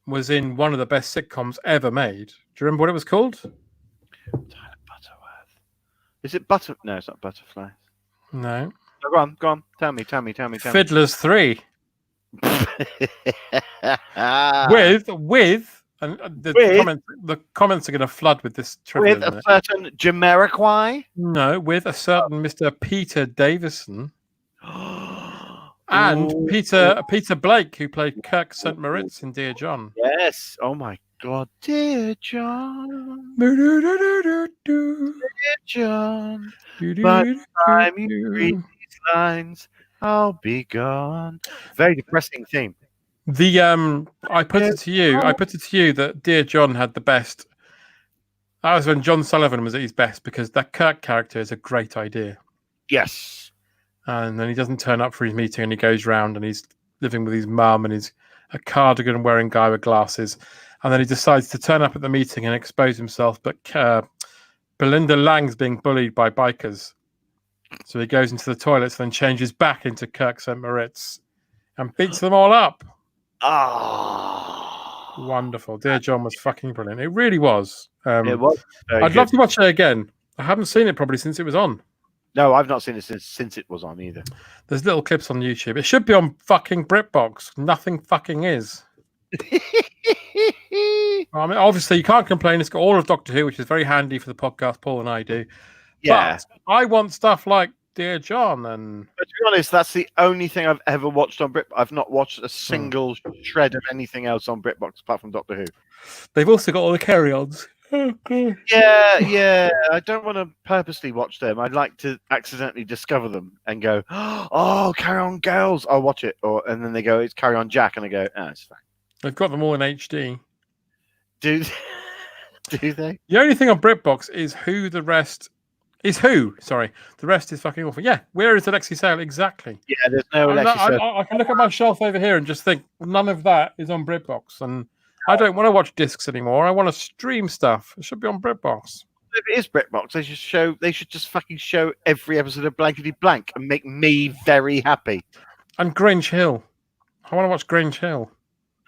was in one of the best sitcoms ever made. Do you remember what it was called? Tyler Butterworth. Is it Butter? No, it's not Butterfly. No. No, go on. Tell me. Fiddlers 3. with and the comments are going to flood with this trivia. With a certain Jamiroquai? No, with a certain Mr. Peter Davison and Peter Blake, who played Kirk St. Moritz in Dear John. Yes. Oh my God, Dear John. Dear John. By the time you read these lines, I'll be gone. Very depressing theme. I put it to you that Dear John had the best. That was when John Sullivan was at his best, because that Kirk character is a great idea. Yes. And then he doesn't turn up for his meeting, and he goes round and he's living with his mum, and he's a cardigan wearing guy with glasses. And then he decides to turn up at the meeting and expose himself, but Belinda Lang's being bullied by bikers. So he goes into the toilets and then changes back into Kirk St. Moritz and beats them all up. Ah. Wonderful. Dear John was fucking brilliant. It really was. It was. I'd love to watch it again. I haven't seen it probably since it was on. No, I've not seen it since it was on either. There's little clips on YouTube. It should be on fucking BritBox. Nothing fucking is. I mean, obviously, you can't complain. It's got all of Doctor Who, which is very handy for the podcast Paul and I do. Yeah. But I want stuff like Dear John and... But to be honest, that's the only thing I've ever watched on BritBox. I've not watched a single shred of anything else on BritBox apart from Doctor Who. They've also got all the carry-ons. Yeah. I don't want to purposely watch them. I'd like to accidentally discover them and go, oh, Carry On Girls. I'll watch it. And then they go, it's Carry On Jack. And I go, it's fine. They've got them all in HD. Do they? The only thing on BritBox is Who the Rest... Is Who? Sorry. The rest is fucking awful. Yeah, where is Alexi Sale? Exactly. Yeah, there's no Alexi Sale. I can look at my shelf over here and just think, none of that is on BritBox. And I don't want to watch discs anymore. I want to stream stuff. It should be on BritBox. If it is BritBox, they should just fucking show every episode of Blankety Blank and make me very happy. And Grange Hill. I want to watch Grange Hill.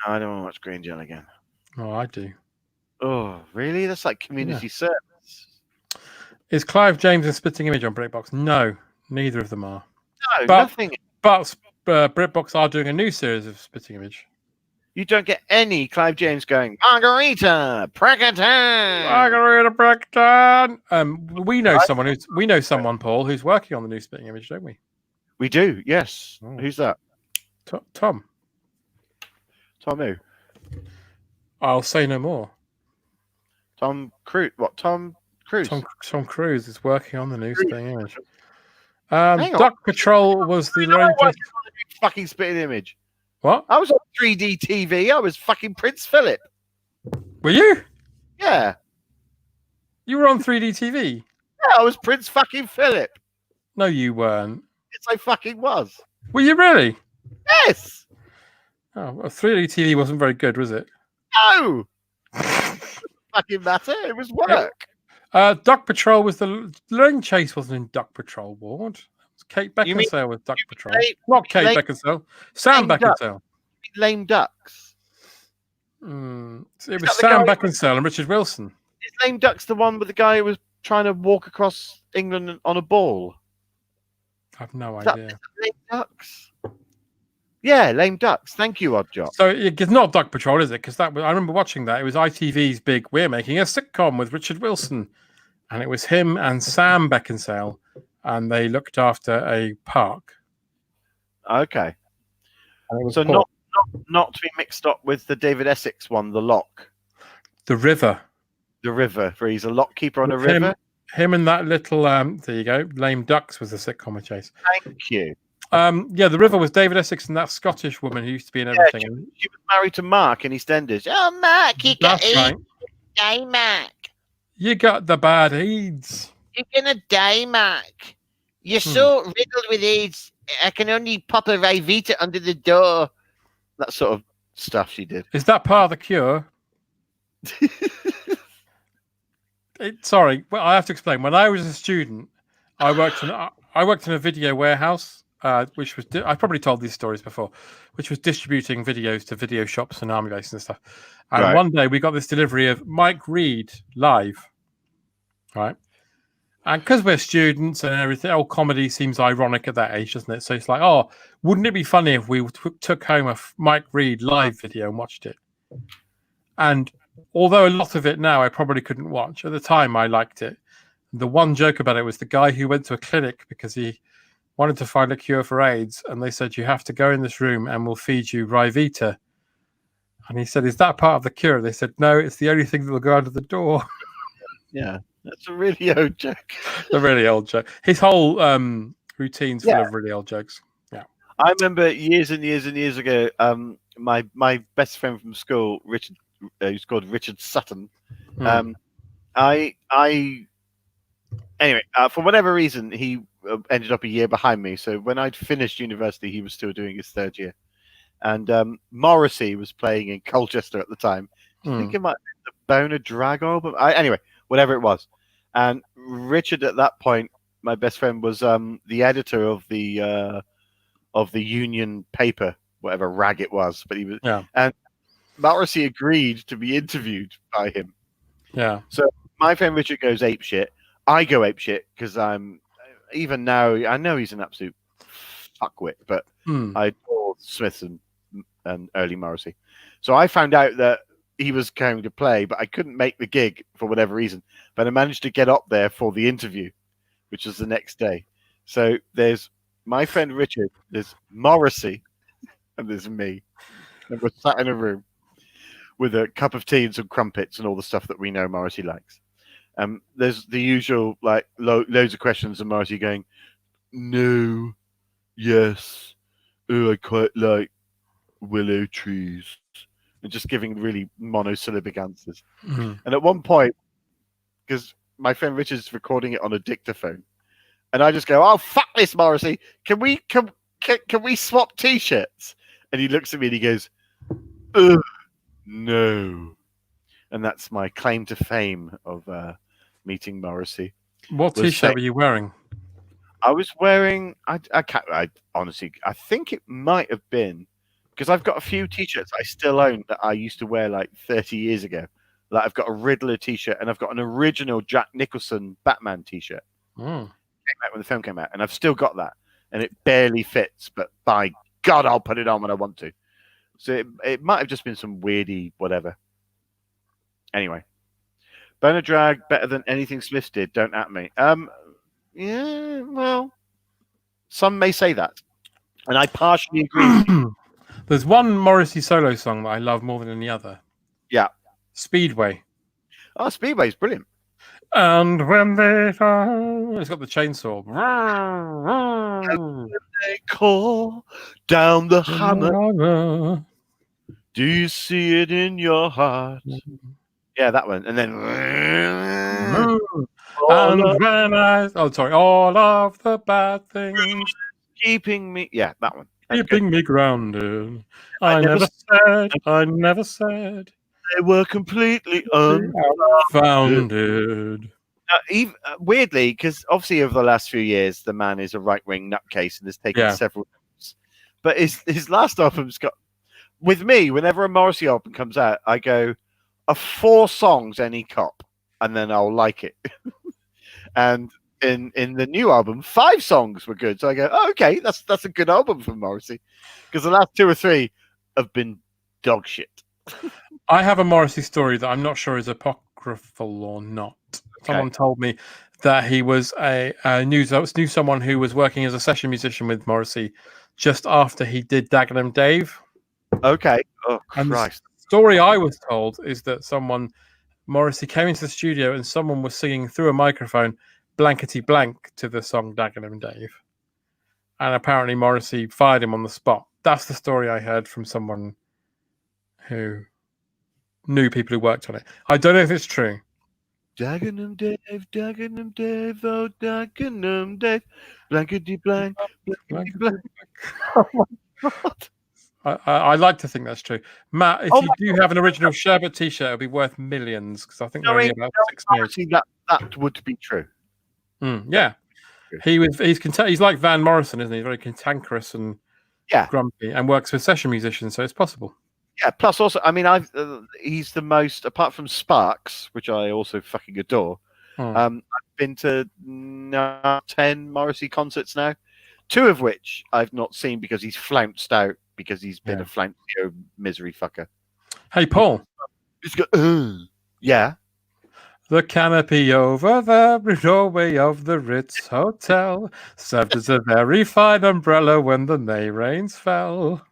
No, I don't want to watch Grange Hill again. Oh, I do. Oh, really? That's like community service. Is Clive James and Spitting Image on BritBox? No, neither of them are. No, nothing. But BritBox are doing a new series of Spitting Image. You don't get any Clive James going, Margarita Preckerton. Margarita Preckerton. We know someone, Paul, who's working on the new Spitting Image, don't we? We do, yes. Oh. Who's that? Tom. Tom who? I'll say no more. Tom Cruise. What? Tom Cruise. Tom Cruise is working on the new Spitting Image. Duck Patrol was the lone fucking Spitting Image. What? I was on 3D TV. I was fucking Prince Philip. Were you? Yeah. You were on 3D TV? Yeah, I was Prince fucking Philip. No, you weren't. Yes, I fucking was. Were you really? Yes. Oh, well, 3D TV wasn't very good, was it? No. Fucking matter. It was work. Duck Patrol was Lane Chase wasn't in Duck Patrol, Ward. Kate Beckinsale with Duck Patrol. Not Kate Beckinsale. Sam Beckinsale. Lame Ducks. It was Sam Beckinsale and Richard Wilson. Is Lame Ducks the one with the guy who was trying to walk across England on a ball? I have no idea. Lame Ducks? Yeah, Lame Ducks. Thank you, Oddjob. So it's not Duck Patrol, is it? Because I remember watching that. It was ITV's big, we're making a sitcom with Richard Wilson. And it was him and Sam Beckinsale. And they looked after a park. Okay. So cool. not to be mixed up with the David Essex one, The Lock. The River. The River, where he's a lock keeper on a river. Him and that little, there you go, Lame Ducks was the sitcom with Chase. Thank you. The River was David Essex and that Scottish woman who used to be in everything. Yeah, she was married to Mark in EastEnders. Oh, Mark, you got AIDS. Die, Mark. You got the bad AIDS. You're gonna die, Mark. You're so riddled with AIDS. I can only pop a Rivita under the door. That sort of stuff she did. Is that part of the cure? Sorry, well, I have to explain. When I was a student, I worked in a video warehouse, which was I probably told these stories before, which was distributing videos to video shops and army bases and stuff. And one day we got this delivery of Mike Reed live, right? And because we're students and everything, comedy seems ironic at that age, doesn't it? So it's like, wouldn't it be funny if we took home a Mike Reed live video and watched it? And although a lot of it now I probably couldn't watch, at the time I liked it. The one joke about it was the guy who went to a clinic because he wanted to find a cure for AIDS, and they said, you have to go in this room and we'll feed you Rivita. And he said, is that part of the cure? They said, no, it's the only thing that will go under the door. Yeah. That's a really old joke. A really old joke. His whole routine's full of really old jokes. Yeah. I remember years and years and years ago, my best friend from school, Richard, who's called Richard Sutton. Anyway, for whatever reason, he ended up a year behind me. So when I'd finished university, he was still doing his third year. And Morrissey was playing in Colchester at the time. I think it might be the Boner Drag album. Anyway, whatever it was. And Richard, at that point, my best friend, was the editor of the Union paper, whatever rag it was. But he was, and Morrissey agreed to be interviewed by him. Yeah. So my friend Richard goes apeshit. I go apeshit because I'm even now. I know he's an absolute fuckwit, but I adore Smith and early Morrissey. So I found out that he was going to play, but I couldn't make the gig for whatever reason. But I managed to get up there for the interview, which was the next day. So there's my friend Richard, there's Morrissey, and there's me. And we're sat in a room with a cup of tea and some crumpets and all the stuff that we know Morrissey likes. There's the usual, like, loads of questions and Morrissey going, no, yes, oh, I quite like willow trees. And just giving really monosyllabic answers. And at one point, because my friend Richard's recording it on a dictaphone, and I just go, "Oh, fuck this, Morrissey! Can we swap T-shirts?" And he looks at me and he goes, "Ugh, no." And that's my claim to fame of meeting Morrissey. What T-shirt were you wearing? I was wearing. I honestly, I think it might have been. Because I've got a few T-shirts I still own that I used to wear like 30 years ago. Like I've got a Riddler T-shirt and I've got an original Jack Nicholson Batman T-shirt. Came out when the film came out, and I've still got that, and it barely fits. But by God, I'll put it on when I want to. So it might have just been some weirdy whatever. Anyway, Boner Drag better than anything Smith did. Don't at me. Yeah, well, some may say that, and I partially agree with you. There's one Morrissey solo song that I love more than any other. Yeah. Speedway. Oh, Speedway's brilliant. And when they fall, it's got the chainsaw. They call down the hammer. Do you see it in your heart? Yeah, that one. And then all of the bad things keeping me. Yeah, that one. Keeping me grounded. I never said they were completely unfounded. Weirdly, because obviously over the last few years, the man is a right-wing nutcase and has taken several notes. But his last album's got, with me, whenever a Morrissey album comes out, I go, 4 songs any cop, and then I'll like it. And in the new album, 5 songs were good. So I go, oh, okay, that's a good album from Morrissey. Because the last 2 or 3 have been dog shit. I have a Morrissey story that I'm not sure is apocryphal or not. Okay. Someone told me that he was knew someone who was working as a session musician with Morrissey just after he did Dagenham Dave. Okay. Oh, Christ. And the story I was told is that Morrissey came into the studio and someone was singing through a microphone Blankety Blank to the song Dagenham Dave. And apparently Morrissey fired him on the spot. That's the story I heard from someone who knew people who worked on it. I don't know if it's true. Dagenham Dave, oh, Dagenham Dave, Blankety Blank, Blankety Blank. Oh my God. I like to think that's true. Matt, if you do have an original Sherbet T-shirt, it'll be worth millions because I think they're only about 6 million. That would be true. Yeah, he's like Van Morrison, isn't he? He's very cantankerous and grumpy, and works with session musicians, so it's possible. Yeah. Plus, also, I mean, he's the most, apart from Sparks, which I also fucking adore. I've been to 10 Morrissey concerts now, 2 of which I've not seen because he's flounced out because he's been a flouncy misery fucker. Hey, Paul. He's got, yeah. The canopy over the doorway of the Ritz Hotel served as a very fine umbrella when the May rains fell.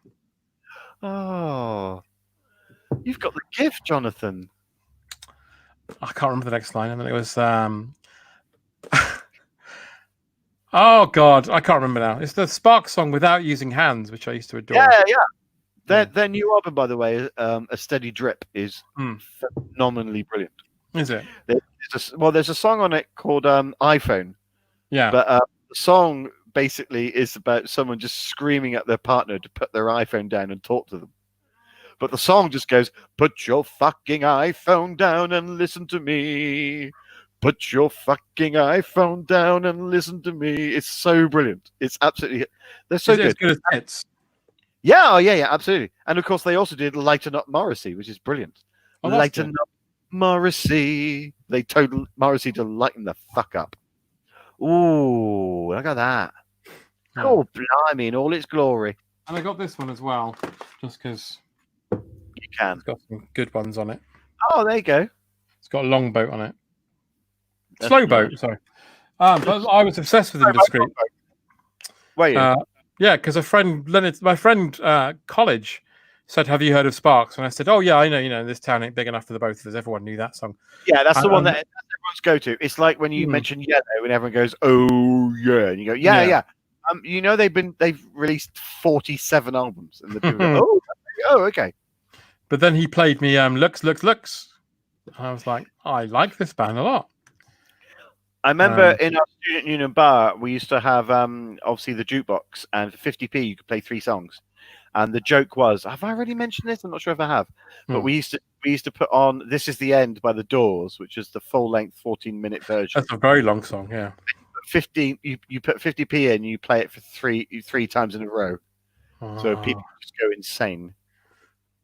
Oh, you've got the gift, Jonathan. I can't remember the next line. And then it was, oh God, I can't remember now. It's the Sparks song Without Using Hands, which I used to adore. Yeah. Their new album, by the way, A Steady Drip, is phenomenally brilliant. Is it? There's a song on it called iPhone. Yeah. But the song basically is about someone just screaming at their partner to put their iPhone down and talk to them. But the song just goes, put your fucking iPhone down and listen to me. Put your fucking iPhone down and listen to me. It's so brilliant. It's absolutely... They're so good. As good as Hits? Yeah, yeah, absolutely. And of course, they also did Lighten Up Morrissey, which is brilliant. Oh, that's Lighten good. Up Morrissey. They told Morrissey to lighten the fuck up. Ooh, look at that. Yeah. Oh, blimey, in all its glory. And I got this one as well, just because You can. it's got some good ones on it. Oh, there you go. It's got a long boat on it. That's Slow nice. boat, sorry. But I was obsessed with Indiscreet. Wait, Yeah, because a friend, Leonard, my friend, college, said, "Have you heard of Sparks?" And I said, "Oh yeah, I know. You know, this town ain't big enough for the both of us. Everyone knew that song." yeah, that's the one that everyone's go to. It's like when you mention Yellow, and everyone goes, "Oh yeah," and you go, "Yeah, yeah." You know, they've released 47 albums, and the people go, "Oh, okay." But then he played me Looks. And I was like, I like this band a lot. I remember in our student union bar, we used to have obviously the jukebox, and for 50p you could play 3 songs. And the joke was, have I already mentioned this? I'm not sure if I have, but we used to put on "This Is the End" by the Doors, which is the full length 14-minute version. That's a very long song, yeah. 15, you put 50p in, you play it for three times in a row, so people just go insane.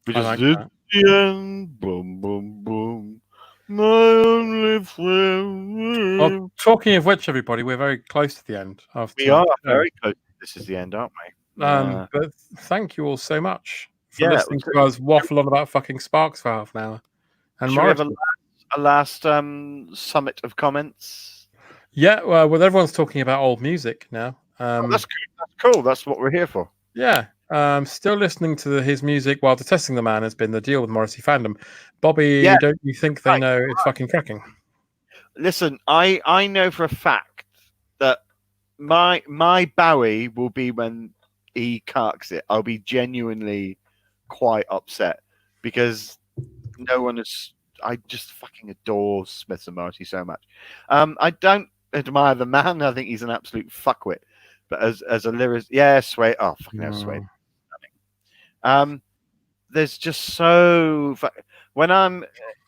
We just like did that. the end, boom, boom, boom. My only friend. Well, talking of which, everybody, we're very close to the end. We are very close. This is the end, aren't we? But thank you all so much for Yeah, listening to us waffle on about fucking Sparks for half an hour. And should we have Morrissey. a last summit of comments? Yeah, well, everyone's talking about old music now. That's good. That's cool. That's what we're here for. Yeah. Still listening to his music while detesting the man has been the deal with Morrissey fandom. Bobby, don't you think they know it's fucking cracking? Listen, I know for a fact that my Bowie will be when he carks it. I'll be genuinely quite upset because no one is. I just fucking adore Smith and Morrissey so much. I don't admire the man. I think he's an absolute fuckwit. But as a lyricist, yeah, Sway. Oh, fucking hell, Sway. There's just so when I'm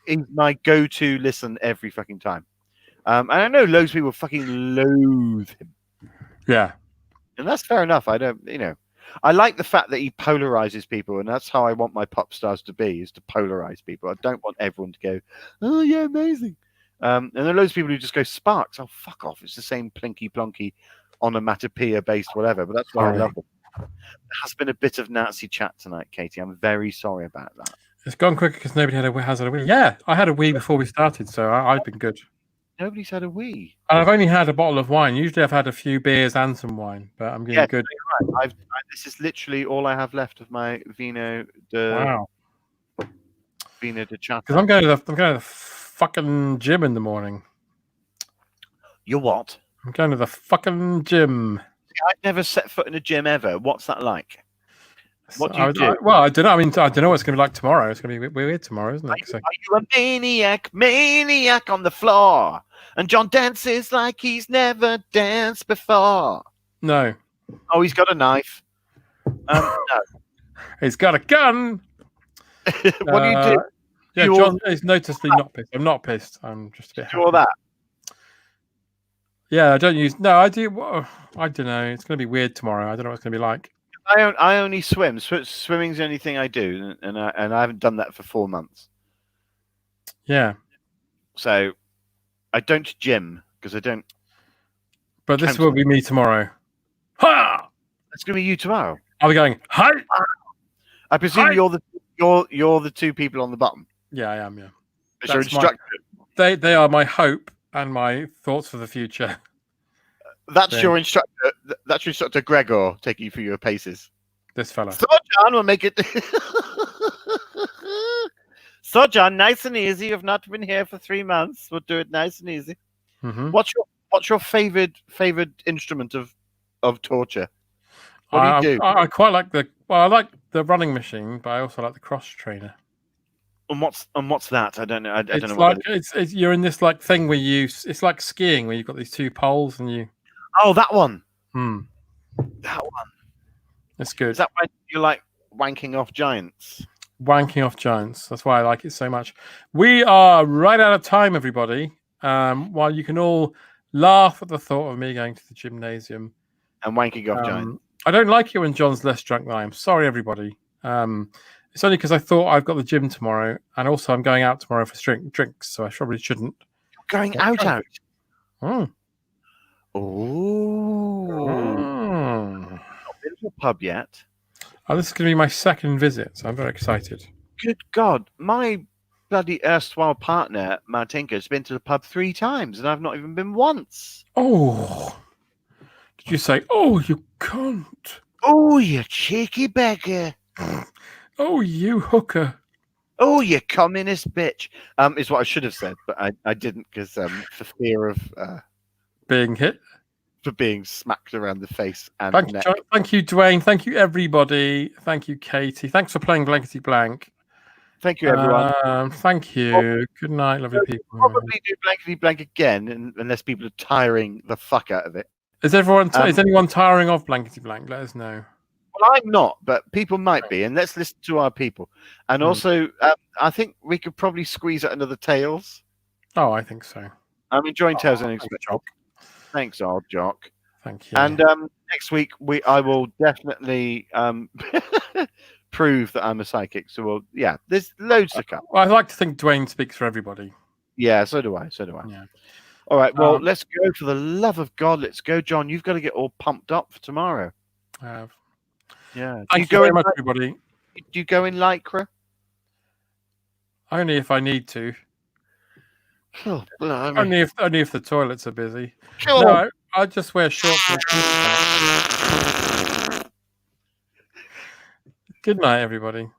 in my go-to listen every fucking time. And I know loads of people fucking loathe him. Yeah, and that's fair enough. I don't, I like the fact that he polarizes people, and that's how I want my pop stars to be: is to polarize people. I don't want everyone to go, "Oh yeah, amazing." And there are loads of people who just go, "Sparks, oh fuck off." It's the same plinky plonky, onomatopoeia based whatever. But that's why I love it. There has been a bit of Nazi chat tonight, Katie. I'm very sorry about that. It's gone quicker because nobody has had a wee. Yeah, I had a wee before we started, so I've been good. Nobody's had a wee. And I've only had a bottle of wine. Usually I've had a few beers and some wine, but I'm getting good. Right. This is literally all I have left of my Vino de Chata. Because I'm going to the fucking gym in the morning. You what? I'm going to the fucking gym. I've never set foot in a gym ever. What's that like? What do you do? I don't know. I mean, I don't know what it's going to be like tomorrow. It's going to be weird tomorrow, isn't it? Are you a maniac on the floor? And John dances like he's never danced before. No. Oh, he's got a knife. No. He's got a gun. What do you do? Yeah, John is noticeably not pissed. I'm not pissed. I'm just a bit happy. Do all that. Yeah, I don't use. No, I do. Well, I don't know. It's going to be weird tomorrow. I don't know what it's going to be like. I only swim. Swimming's the only thing I do, and I haven't done that for 4 months. Yeah. So I don't gym because I don't. But this will be me tomorrow. Ha! It's going to be you tomorrow. I'll be going. Hi. I presume you're the 2 people on the bottom. Yeah, I am. Yeah. That's your instructor. They are my hope and my thoughts for the future. That's your instructor. That's your instructor, Gregor, taking you through your paces. This fella. So, John, we'll make it. So, John, nice and easy. You've not been here for 3 months. We'll do it nice and easy. Mm-hmm. What's your favorite instrument of torture? What do you do? I quite like I like the running machine, but I also like the cross trainer. And what's that? I don't know. I don't know. Like it's you're in this like thing where it's like skiing where you've got these 2 poles and you. Oh, that one. That one. It's good. Is that why you like wanking off giants? Wanking off giants. That's why I like it so much. We are right out of time, everybody. While you can all laugh at the thought of me going to the gymnasium and wanking off giants. I don't like it when John's less drunk than I am. Sorry, everybody. It's only because I thought I've got the gym tomorrow, and also I'm going out tomorrow for drinks, so I probably shouldn't. Going out. Mm. Oh. Mm. Not been to a pub yet. Oh, this is going to be my second visit, so I'm very excited. Good God. My bloody erstwhile partner, Martinka, has been to the pub 3 times, and I've not even been once. Oh. Did you say, oh, you cunt? Oh, you cheeky beggar. Oh, you hooker. Oh, you communist bitch. Is what I should have said, but I didn't because for fear of Being hit. for being smacked around the face and Thank you, neck. John. Thank you, Dwayne. Thank you, everybody. Thank you, Katie. Thanks for playing Blankety Blank. Thank you, everyone. Thank you. Good night, lovely people. Probably do Blankety Blank again, unless people are tiring the fuck out of it. Is anyone tiring of Blankety Blank? Let us know. Well, I'm not, but people might be, and let's listen to our people. And also, I think we could probably squeeze out another Tales. Oh, I think so. I'm enjoying Tales and Thanks, Unexpected. Jock. Thanks, old Jock. Thank you. And next week, I will definitely prove that I'm a psychic. So, there's loads to come. Well, I'd like to think Dwayne speaks for everybody. Yeah, so do I. Yeah. All right, well, let's go. For the love of God, let's go, John. You've got to get all pumped up for tomorrow. I have. Yeah. Thank you very much, everybody. Do you go in Lycra? Only if I need to. Oh, blimey. Only if the toilets are busy. Oh. No, I just wear shorts. Good night, everybody.